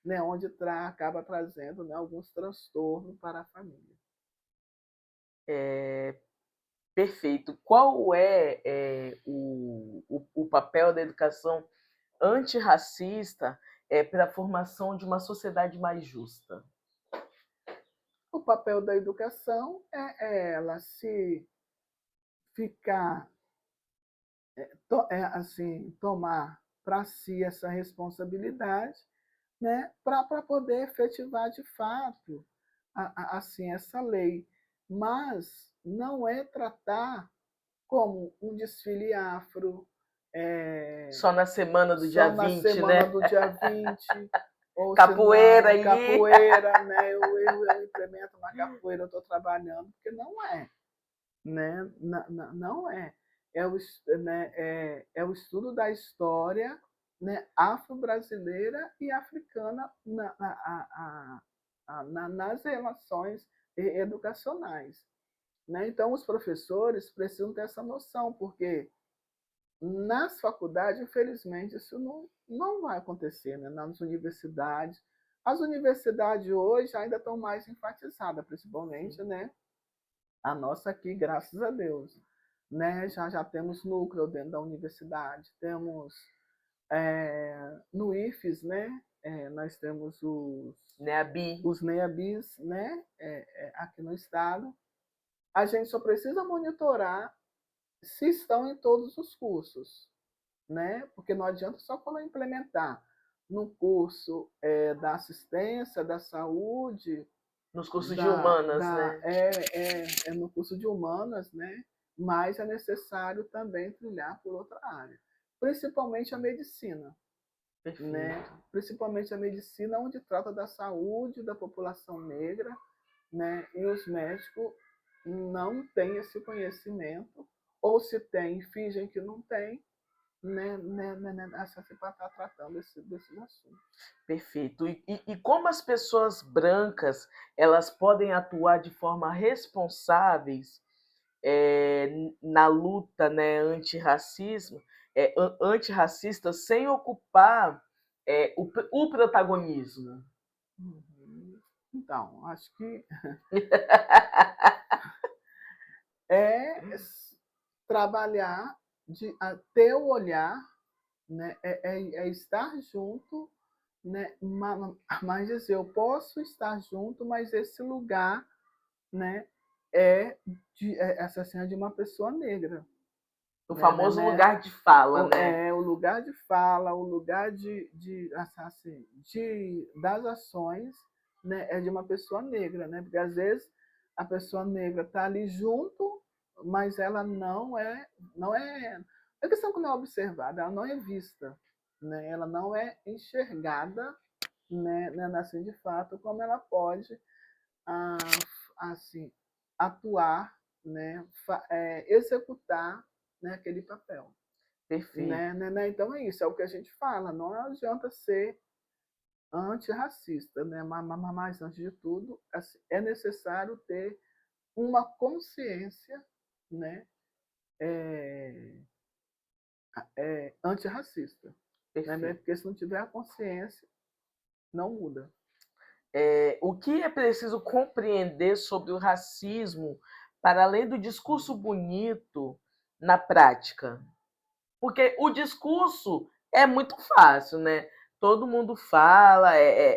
né? Onde acaba trazendo, né, alguns transtornos para a família. Perfeito. Qual é, o papel da educação antirracista para a formação de uma sociedade mais justa? O papel da educação é ela se ficar, assim, tomar para si essa responsabilidade, né, para poder efetivar de fato assim essa lei, mas não é tratar como um desfile afro, Só na semana do dia só na 20, semana né? do dia 20, ou se Capoeira não, aí. capoeira, né? Eu implemento uma capoeira, eu estou trabalhando, porque não é, né? Não é. É o estudo da história, né, afro-brasileira e africana nas relações educacionais, né? Então, os professores precisam ter essa noção, porque nas faculdades, infelizmente, isso não vai acontecer, né? Nas universidades. As universidades hoje ainda estão mais enfatizadas, principalmente, né? A nossa aqui, graças a Deus, né? Já temos núcleo dentro da universidade, temos no IFES, né? Nós temos NEABI. os NEABIs, né? Aqui no estado. A gente só precisa monitorar se estão em todos os cursos, né? Porque não adianta só quando implementar no curso da assistência, da saúde, Nos cursos de humanas, né? no curso de humanas, né? Mas é necessário também trilhar por outra área, principalmente a medicina, né? Principalmente a medicina, onde trata da saúde da população negra, né? E os médicos não têm esse conhecimento, ou se tem, fingem que não tem, né, para estar tratando desses assuntos. Perfeito. E como as pessoas brancas elas podem atuar de forma responsáveis na luta, né, antirracista sem ocupar o protagonismo? Então, acho que é trabalhar, ter o olhar, né, é estar junto, né, mas dizer, eu posso estar junto, mas esse lugar, né, essa cena de uma pessoa negra. O famoso lugar de fala, né? O lugar de fala, o lugar assim, das ações, né, é de uma pessoa negra, né? Porque às vezes a pessoa negra está ali junto, mas ela não é a questão que não é observada, ela não é vista, né? Ela não é enxergada, né, assim, de fato, como ela pode assim, atuar, né, executar, né, aquele papel. Perfeito. Né? Então é isso, é o que a gente fala, não adianta ser antirracista, né? Mas antes de tudo, assim, é necessário ter uma consciência, né, antirracista. Né? Porque se não tiver a consciência, não muda. O que é preciso compreender sobre o racismo para além do discurso bonito na prática? Porque o discurso é muito fácil, né? Todo mundo fala,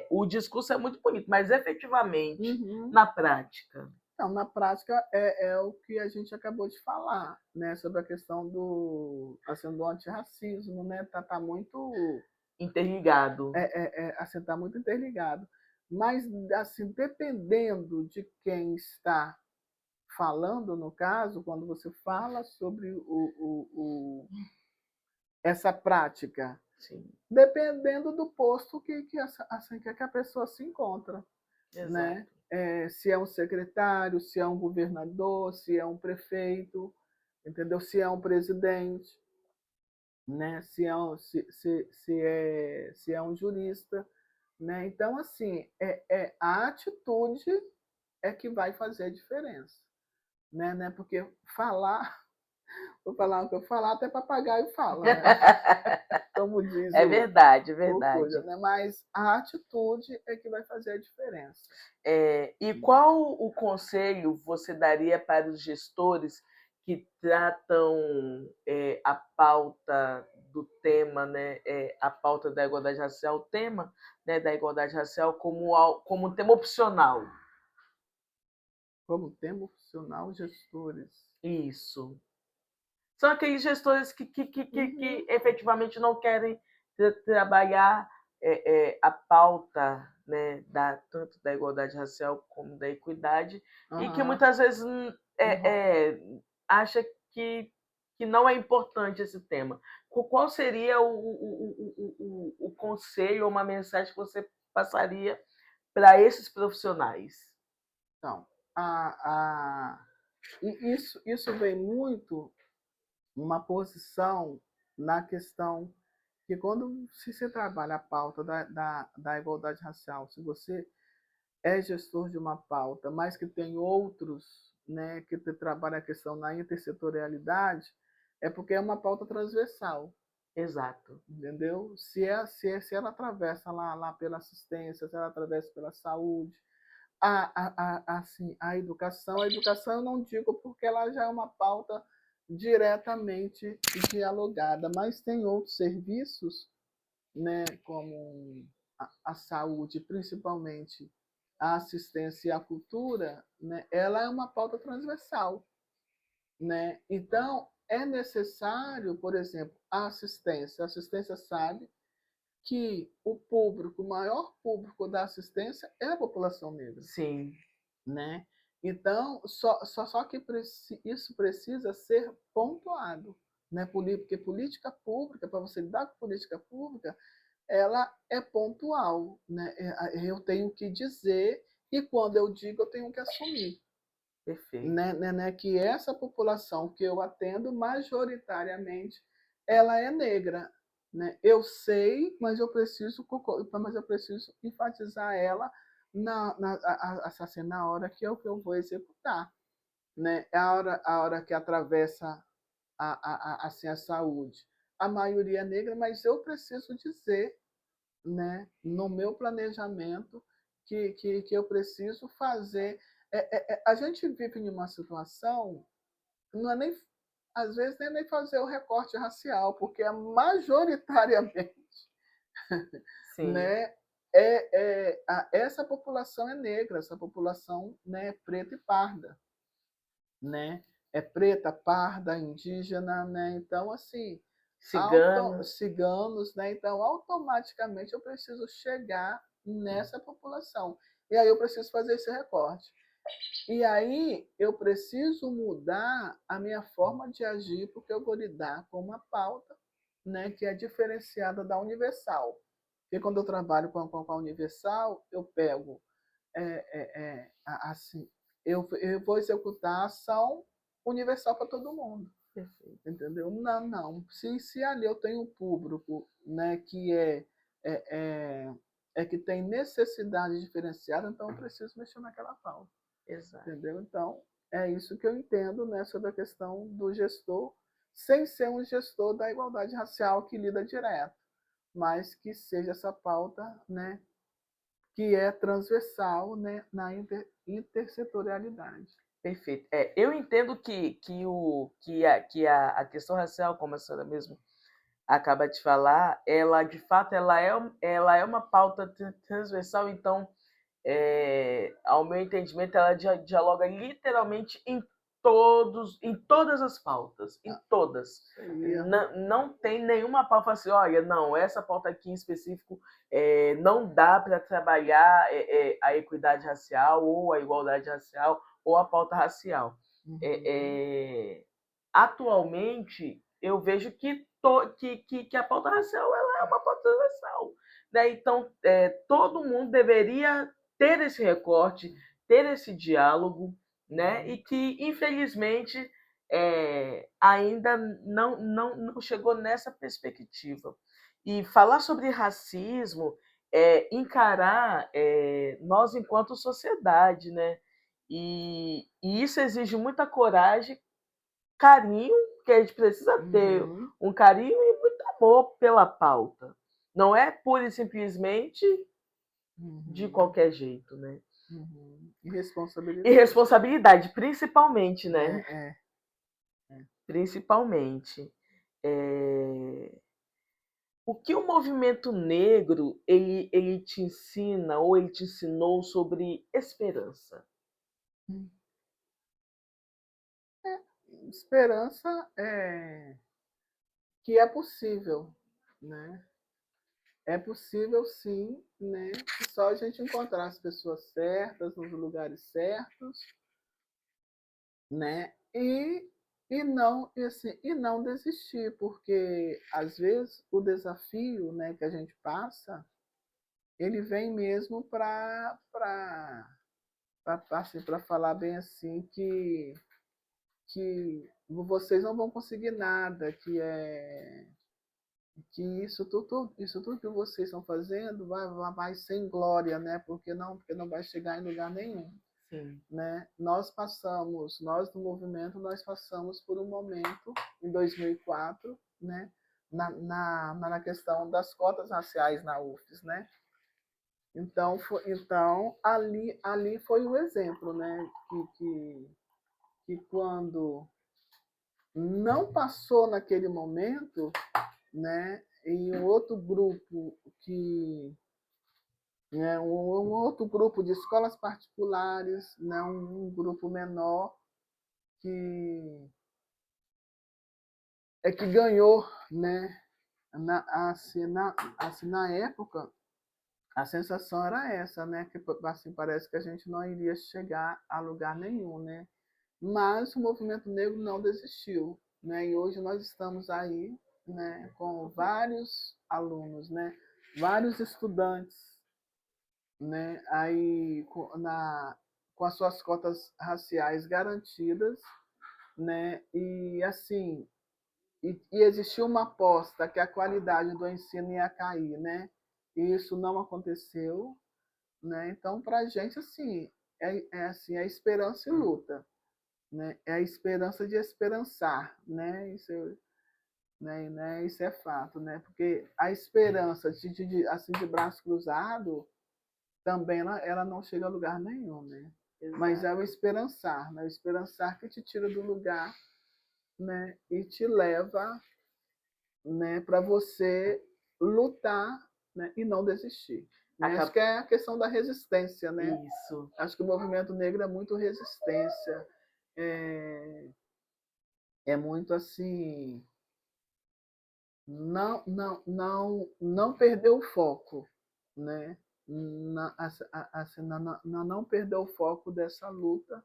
o discurso é muito bonito, mas efetivamente, na prática. Então, na prática, é o que a gente acabou de falar, né? Sobre a questão do antirracismo, né? Tá muito Interligado. assim, tá muito interligado. Mas, assim, dependendo de quem está falando, no caso, quando você fala sobre essa prática, Sim, dependendo do posto assim, que a pessoa se encontra, né? exato. Se é um secretário, se é um governador, se é um prefeito, entendeu? Se é um presidente, né? Se é um jurista, né? Então, assim, a atitude é que vai fazer a diferença, né? Porque falar, vou falar o que eu falar, até papagaio fala, né? Como diz É verdade, é o coisa, verdade. né? Mas a atitude é que vai fazer a diferença. E qual o conselho você daria para os gestores que tratam a pauta do tema, né, a pauta da igualdade racial, o tema, né, da igualdade racial como um tema opcional? Como tema opcional, gestores. Isso. São aqueles gestores que Uhum. efetivamente não querem trabalhar a pauta, né, tanto da igualdade racial como da equidade, e que Aham. muitas vezes Uhum. acha que não é importante esse tema. Qual seria o conselho ou uma mensagem que você passaria para esses profissionais? Então, isso vem muito uma posição na questão que quando se trabalha a pauta da igualdade racial, se você é gestor de uma pauta, mas que tem outros, né, que trabalham a questão na intersetorialidade, é porque é uma pauta transversal, Exato. entendeu? Se ela atravessa lá pela assistência, se ela atravessa pela saúde, assim, a educação eu não digo porque ela já é uma pauta diretamente dialogada, mas tem outros serviços, né, como a saúde, principalmente a assistência e a cultura, né, ela é uma pauta transversal, né? Então, é necessário, por exemplo, a assistência. A assistência sabe que o maior público da assistência é a população negra, Sim, né? Então, só que isso precisa ser pontuado, né? Porque política pública, para você lidar com política pública, ela é pontual, né? Eu tenho que dizer e quando eu digo eu tenho que assumir, perfeito. né? Que essa população que eu atendo majoritariamente ela é negra, né? Eu sei, mas eu preciso enfatizar ela assim, na hora que eu vou executar, né? A hora que atravessa assim, a saúde. A maioria é negra, mas eu preciso dizer, né, no meu planejamento que eu preciso fazer. A gente vive em uma situação, não é nem, às vezes, nem fazer o recorte racial, porque majoritariamente, Sim, né, essa população é negra, essa população, né, é preta e parda, né? É preta, parda, indígena, né? Então, assim, ciganos. ciganos, né? Então, automaticamente eu preciso chegar nessa população. E aí eu preciso fazer esse recorte. E aí eu preciso mudar a minha forma de agir, porque eu vou lidar com uma pauta, né, que é diferenciada da universal. Porque quando eu trabalho com a universal, eu pego, assim, eu vou executar a ação universal para todo mundo. Perfeito. Entendeu? Não. Se ali eu tenho um público, né, que que tem necessidade diferenciada, então eu preciso mexer naquela pauta. Exato. Entendeu? Então, é isso que eu entendo, né, sobre a questão do gestor, sem ser um gestor da igualdade racial que lida direto, mas que seja essa pauta, né, que é transversal, né, na intersetorialidade. Perfeito. Eu entendo que a questão racial, como a senhora mesmo acaba de falar, ela de fato ela é uma pauta transversal, então ao meu entendimento, ela dialoga literalmente em todas as pautas, em todas. Não tem nenhuma pauta assim, olha, não, essa pauta aqui em específico não dá para trabalhar a equidade racial ou a igualdade racial ou a pauta racial. Uhum. Atualmente, eu vejo que a pauta racial ela é uma pauta transversal. Né? Então, todo mundo deveria ter esse recorte, ter esse diálogo, né? E que, infelizmente, ainda não chegou nessa perspectiva. E falar sobre racismo é encarar nós enquanto sociedade, né? E isso exige muita coragem, carinho, que a gente precisa ter um carinho e muito amor pela pauta. Não é pura e simplesmente de qualquer jeito, né? E responsabilidade. E responsabilidade, principalmente, né? Principalmente. O que o movimento negro ele te ensina ou ele te ensinou sobre esperança? Esperança é que é possível, né? É possível sim, né? Só a gente encontrar as pessoas certas nos lugares certos, né? E não desistir, porque às vezes o desafio, né, que a gente passa, ele vem mesmo para assim, para falar bem assim que vocês não vão conseguir nada, que isso tudo que vocês estão fazendo vai sem glória, né? Porque não vai chegar em lugar nenhum. Sim. Né? Nós do movimento, nós passamos por um momento, em 2004, né? na questão das cotas raciais na UFES, né? Então ali foi o exemplo, né? Que quando não passou naquele momento, né? E um outro grupo um outro grupo de escolas particulares, né? Um grupo menor que que ganhou, né? Na época, a sensação era essa, né? Que assim, parece que a gente não iria chegar a lugar nenhum, né? Mas o movimento negro não desistiu, né? E hoje nós estamos aí, né? Com vários alunos, né? Vários estudantes, né? Aí com as suas cotas raciais garantidas, né? E assim e existiu uma aposta que a qualidade do ensino ia cair, né? E isso não aconteceu, né? Então, para a gente, assim, assim, é esperança e luta, né? É a esperança de esperançar, né? Isso é fato, né? Porque a esperança assim, de braço cruzado também ela não chega a lugar nenhum, né? Exato. Mas é o esperançar, né? O esperançar que te tira do lugar, né? E te leva, né, para você lutar, né, e não desistir. Né? Acho que é a questão da resistência, né? Isso. Acho que o movimento negro é muito resistência, é muito assim, não perder o foco, né? Não perder o foco dessa luta,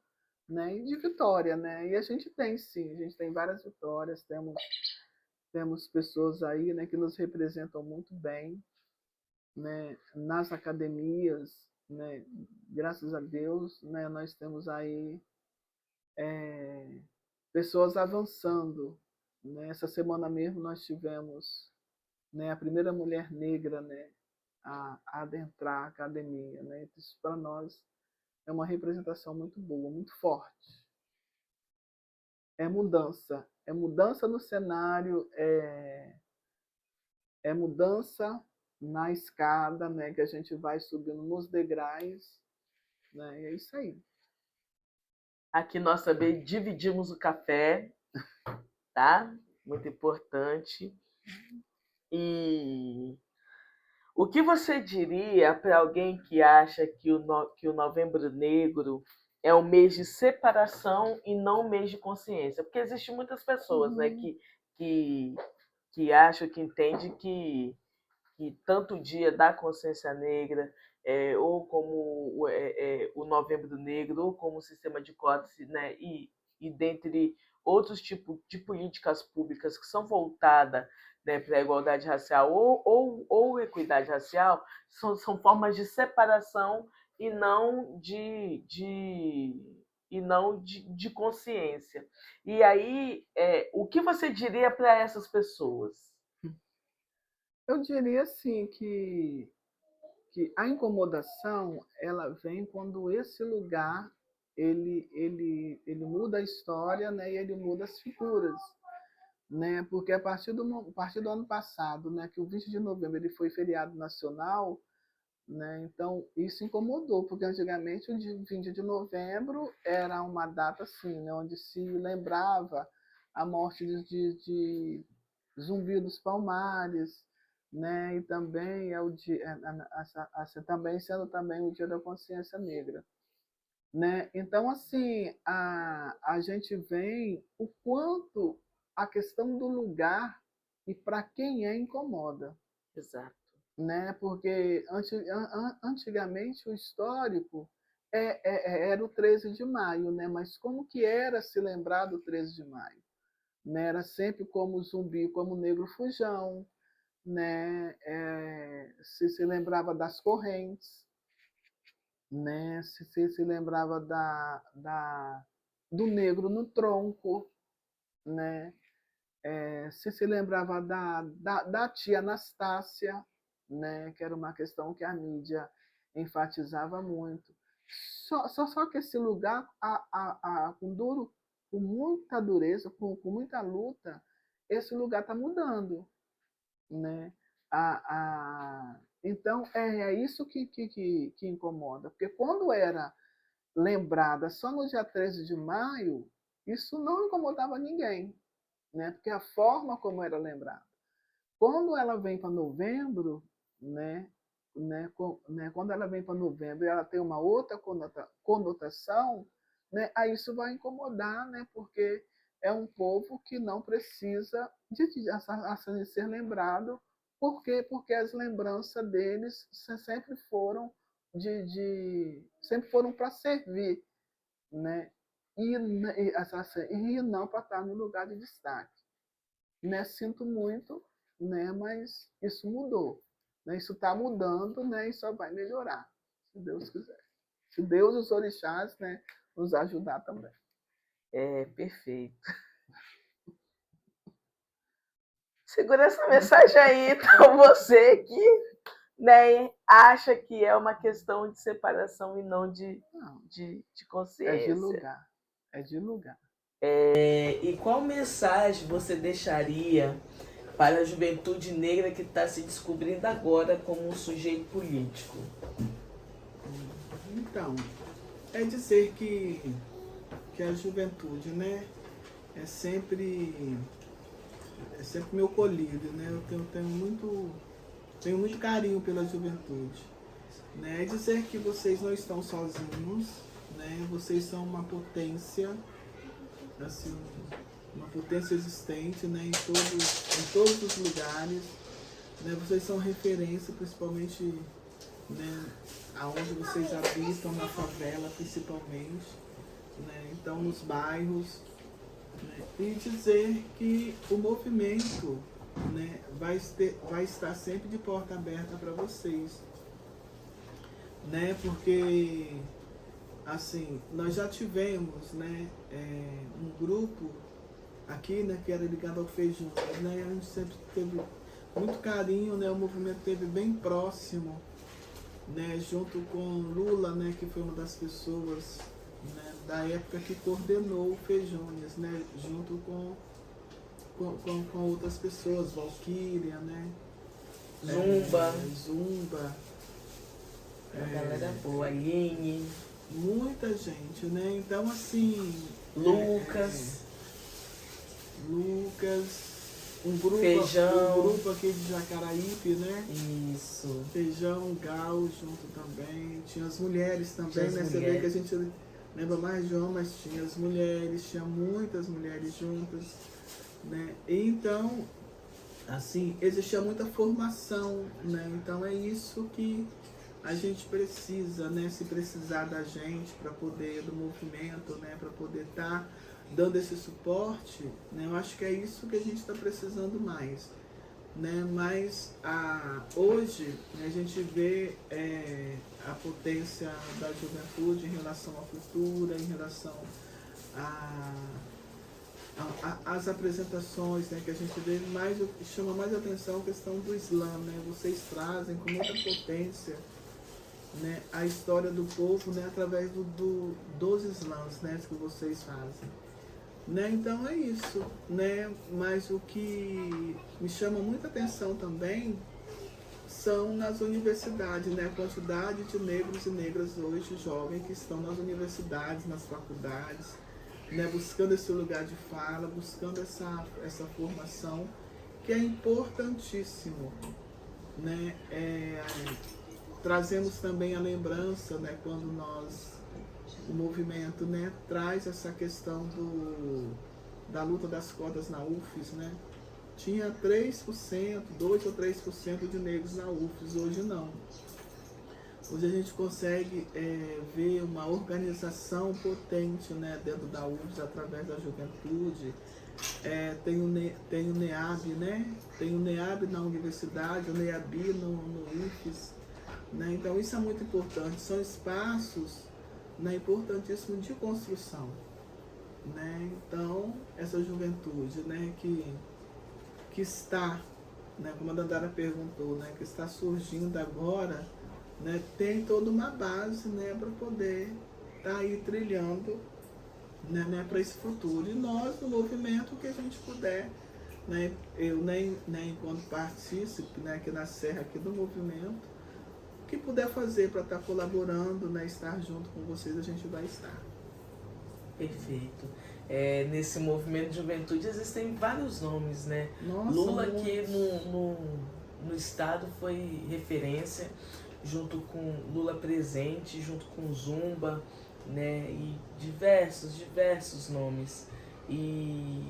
né? E de vitória, né? E a gente tem sim, a gente tem várias vitórias, temos pessoas aí, né, que nos representam muito bem, né, nas academias, né, graças a Deus, né, nós temos aí pessoas avançando. Né? Essa semana mesmo nós tivemos, né, a primeira mulher negra, né, a adentrar a academia. Né? Isso para nós é uma representação muito boa, muito forte. É mudança no cenário, é mudança na escada, né, que a gente vai subindo nos degraus, né, e é isso aí. Aqui nós também dividimos o café, tá? Muito importante. E O que você diria para alguém que acha que o Novembro Negro é um mês de separação e não um mês de consciência? Porque existem muitas pessoas, né, que, que acham, que entendem que tanto o Dia da Consciência Negra, ou como o Novembro Negro, ou como o sistema de cotas, né, e dentre outros tipos de políticas públicas que são voltadas, né, para a igualdade racial ou equidade racial, são formas de separação e não de consciência. E aí, o que você diria para essas pessoas? Eu diria assim que a incomodação ela vem quando esse lugar ele muda a história, né, e ele muda as figuras, né, porque a partir do ano passado, né, que o 20 de novembro ele foi feriado nacional, né, então isso incomodou, porque antigamente o dia 20 de novembro era uma data assim, né, onde se lembrava a morte de Zumbi dos Palmares, né? E também é o dia, também sendo também o Dia da Consciência Negra, né? Então assim a gente vê o quanto a questão do lugar e para quem é incomoda, Exato. né? Porque antigamente o histórico era o 13 de maio, né? Mas como que era se lembrar do 13 de maio? Né? Era sempre como Zumbi, como Negro Fujão, né? Se lembrava das correntes, né? Se lembrava do negro no tronco, né? Se lembrava da tia Anastácia, né? Que era uma questão que a mídia enfatizava muito. Só que esse lugar, com muita dureza, com muita luta, esse lugar está mudando, né? Então, é isso que incomoda, porque quando era lembrada só no dia 13 de maio, isso não incomodava ninguém, né? Porque a forma como era lembrada. Quando ela vem para novembro, quando ela vem para novembro e ela tem uma outra conotação, né? Aí isso vai incomodar, né? Porque é um povo que não precisa de ser lembrado. Por quê? Porque as lembranças deles sempre foram sempre foram para servir, né? E não para estar no lugar de destaque, né? Sinto muito, né? Mas isso mudou, né? Isso está mudando, né? E só vai melhorar, se Deus quiser. Se Deus e os orixás, né, nos ajudar também. Perfeito. Segura essa mensagem aí, então você que, né, acha que é uma questão de separação e não de consciência. É de lugar. É de lugar. E qual mensagem você deixaria para a juventude negra que está se descobrindo agora como um sujeito político? Então, é dizer que a juventude, né, é sempre meu colírio, né? Eu tenho muito carinho pela juventude, né? É dizer que vocês não estão sozinhos, né? Vocês são uma potência, assim, uma potência existente, né? Em todos os lugares, né? Vocês são referência, principalmente, né, aonde vocês habitam, na favela principalmente, né? Então nos bairros, né? E dizer que o movimento, né, vai estar sempre de porta aberta para vocês, né? Porque assim, nós já tivemos, né, um grupo aqui, né, que era ligado ao Feijão, né? A gente sempre teve muito carinho, né? O movimento esteve bem próximo, né, junto com Lula, né, que foi uma das pessoas, né, da época que coordenou o Feijones, né, junto com outras pessoas, Valquíria, né, Zumba, a galera boa, Aline, muita gente, né? Então assim, Lucas, Feijão. Um grupo aqui de Jacaraípe, né? Isso. Feijão, Gal junto também. Tinha as mulheres também, Tinha as né? Você mulheres. vê que a gente lembra mais de homens, mas tinha as mulheres, tinha muitas mulheres juntas, né? E então, assim, existia muita formação, né? Então é isso que a gente precisa, né? Se precisar da gente para poder, do movimento, né? Para poder estar dando esse suporte, né? Eu acho que é isso que a gente está precisando mais, né? Mas hoje, né, a gente vê a potência da juventude em relação à cultura, em relação às apresentações, né, que a gente vê mais, chama mais atenção a questão do Islã, né? Vocês trazem com muita potência, né, a história do povo, né, através dos Islãs, né, que vocês fazem. Né? Então é isso, né? Mas o que me chama muita atenção também são nas universidades, né? A quantidade de negros e negras hoje, jovens, que estão nas universidades, nas faculdades, né? Buscando esse lugar de fala, buscando essa formação, que é importantíssimo, né? Trazemos também a lembrança, né? Quando o movimento, né, traz essa questão da luta das cotas na UFES, né? Tinha 3%, 2 ou 3% de negros na UFES, hoje não. Hoje a gente consegue ver uma organização potente, né, dentro da UFES, através da juventude. Tem o NEAB, né? Tem o NEAB na universidade, o NEABI no UFES, né? Então isso é muito importante, são espaços, né, importantíssimo de construção, né? Então essa juventude, né, que está, né, como a Dandara perguntou, né, que está surgindo agora, né, tem toda uma base, né, para poder estar aí trilhando, né, para esse futuro. E nós, no movimento, que a gente puder, né, eu nem enquanto partícipe, né, aqui na Serra, aqui do movimento, que puder fazer para estar colaborando, né, estar junto com vocês, a gente vai estar. Perfeito. Nesse movimento de juventude existem vários nomes, né? Nossa, Lula, que no estado foi referência, junto com Lula Presente, junto com Zumba, né? E diversos nomes. E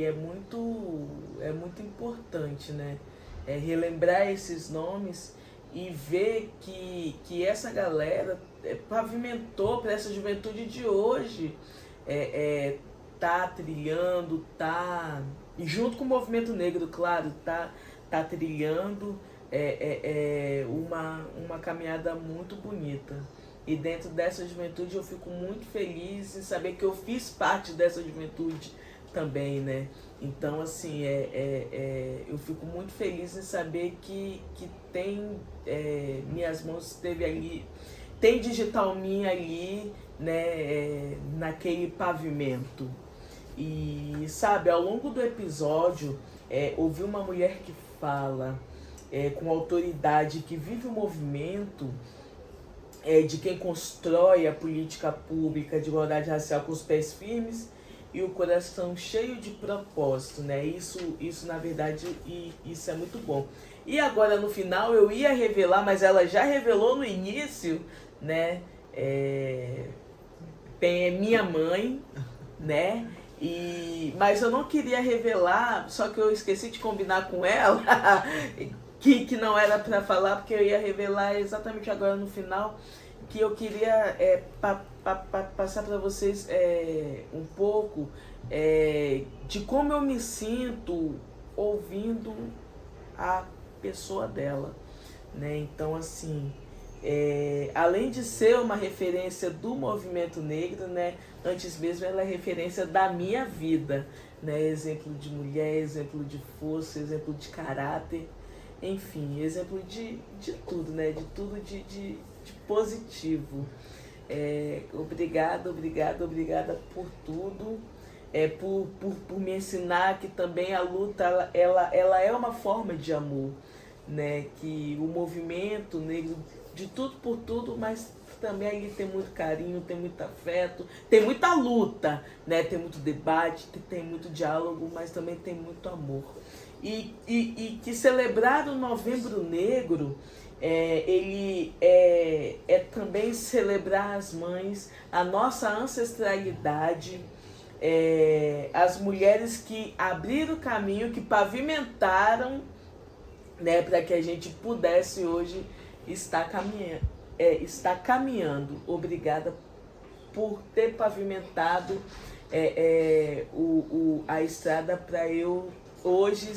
é muito importante, né? Relembrar esses nomes e ver que essa galera pavimentou para essa juventude de hoje tá trilhando, e junto com o movimento negro, claro, tá trilhando uma caminhada muito bonita. E dentro dessa juventude eu fico muito feliz em saber que eu fiz parte dessa juventude também, né? Então, assim, eu fico muito feliz em saber que tem minhas mãos esteve ali, tem digital minha ali, né, naquele pavimento. E, sabe, ao longo do episódio, ouvi uma mulher que fala com autoridade, que vive o movimento de quem constrói a política pública de igualdade racial com os pés firmes e o coração cheio de propósito, né? Isso na verdade, isso é muito bom. E agora no final eu ia revelar, mas ela já revelou no início, né? Minha mãe, né? Mas eu não queria revelar, só que eu esqueci de combinar com ela que não era para falar, porque eu ia revelar exatamente agora no final, que eu queria passar para vocês um pouco de como eu me sinto ouvindo a pessoa dela, né? Então, assim, além de ser uma referência do movimento negro, né, antes mesmo ela é referência da minha vida, né? Exemplo de mulher, exemplo de força, exemplo de caráter, enfim, exemplo de tudo, né? De tudo de positivo. Obrigada por tudo, por me ensinar que também a luta ela é uma forma de amor, né? Que o movimento negro, de tudo por tudo, mas também ali tem muito carinho, tem muito afeto, tem muita luta, né? Tem muito debate, tem muito diálogo, mas também tem muito amor. e que celebrar o Novembro Negro ele é também celebrar as mães, a nossa ancestralidade, as mulheres que abriram o caminho, que pavimentaram, né, para que a gente pudesse hoje estar caminhando. Obrigada por ter pavimentado a estrada para eu hoje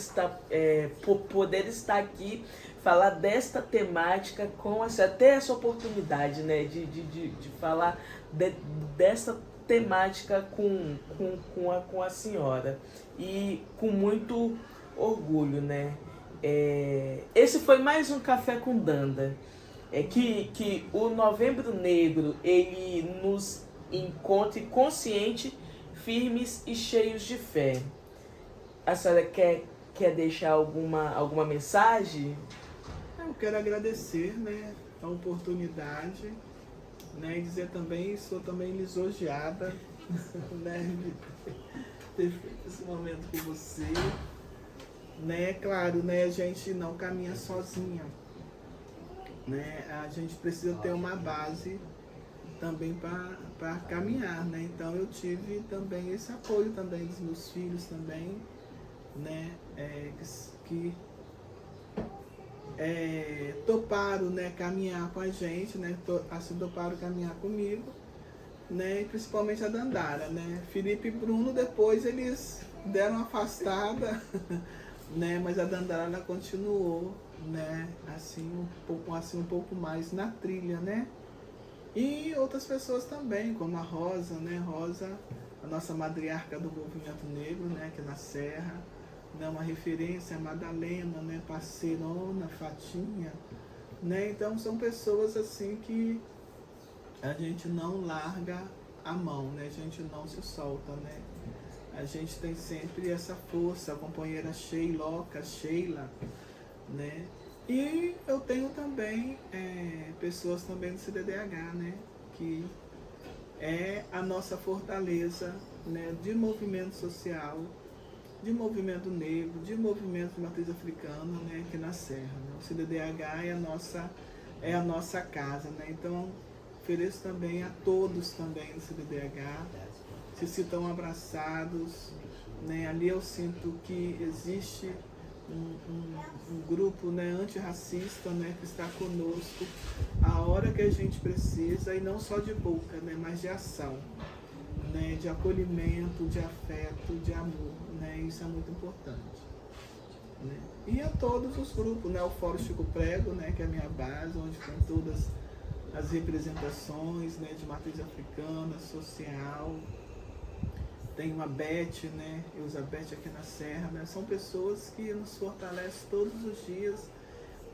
poder estar aqui, falar desta temática, ter essa oportunidade, né, de falar dessa temática com a senhora, e com muito orgulho, né? Esse foi mais um Café com Danda, que o Novembro Negro ele nos encontre consciente, firmes e cheios de fé. A senhora quer deixar alguma mensagem? Eu quero agradecer, né, a oportunidade, né, e dizer também, sou também lisonjeada, né, de ter feito esse momento com você, né, claro, né, a gente não caminha sozinha, né, a gente precisa ter uma base também para caminhar, né, então eu tive também esse apoio também dos meus filhos também, né, que toparam, né, caminhar com a gente, né, assim, toparam caminhar comigo, né, e principalmente a Dandara, né, Felipe e Bruno depois eles deram uma afastada, né, mas a Dandara ela continuou, né, assim um pouco mais na trilha, né, e outras pessoas também, como a Rosa, né, Rosa, a nossa matriarca do movimento negro, né, aqui na Serra, né, uma referência, a Madalena, né, parceirona, Fatinha, né, então são pessoas assim que a gente não larga a mão, né, a gente não se solta, né, a gente tem sempre essa força, a companheira Sheila, né, e eu tenho também pessoas também do CDDH, né, que é a nossa fortaleza, né, de movimento social, de movimento negro, de movimento de matriz africana, né, aqui na Serra, né? O CDDH é a nossa casa, né? Então, ofereço também a todos também do CDDH, se sintam abraçados, né? Ali eu sinto que existe um grupo, né, antirracista, né, que está conosco a hora que a gente precisa, e não só de boca, né, mas de ação, né, de acolhimento, de afeto, de amor, né, isso é muito importante, né. E a todos os grupos, né, o Fórum Chico Prego, né, que é a minha base, onde tem todas as representações, né, de matriz africana, social, tem uma Beth, né, eu uso a Beth aqui na Serra, né, são pessoas que nos fortalecem todos os dias,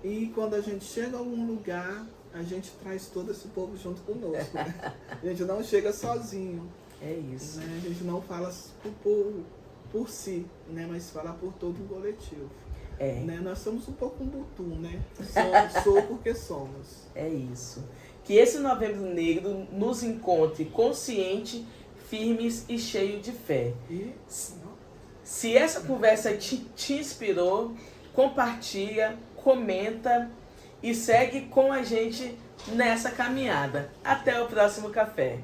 e quando a gente chega a algum lugar, a gente traz todo esse povo junto conosco, né? A gente não chega sozinho. É isso. Né? A gente não fala por si, né? Mas fala por todo o coletivo. Né? Nós somos um pouco um butum, né? Sou porque somos. É isso. Que esse Novembro Negro nos encontre consciente, firmes e cheio de fé. Se essa conversa te inspirou, compartilha, comenta e segue com a gente nessa caminhada. Até o próximo café.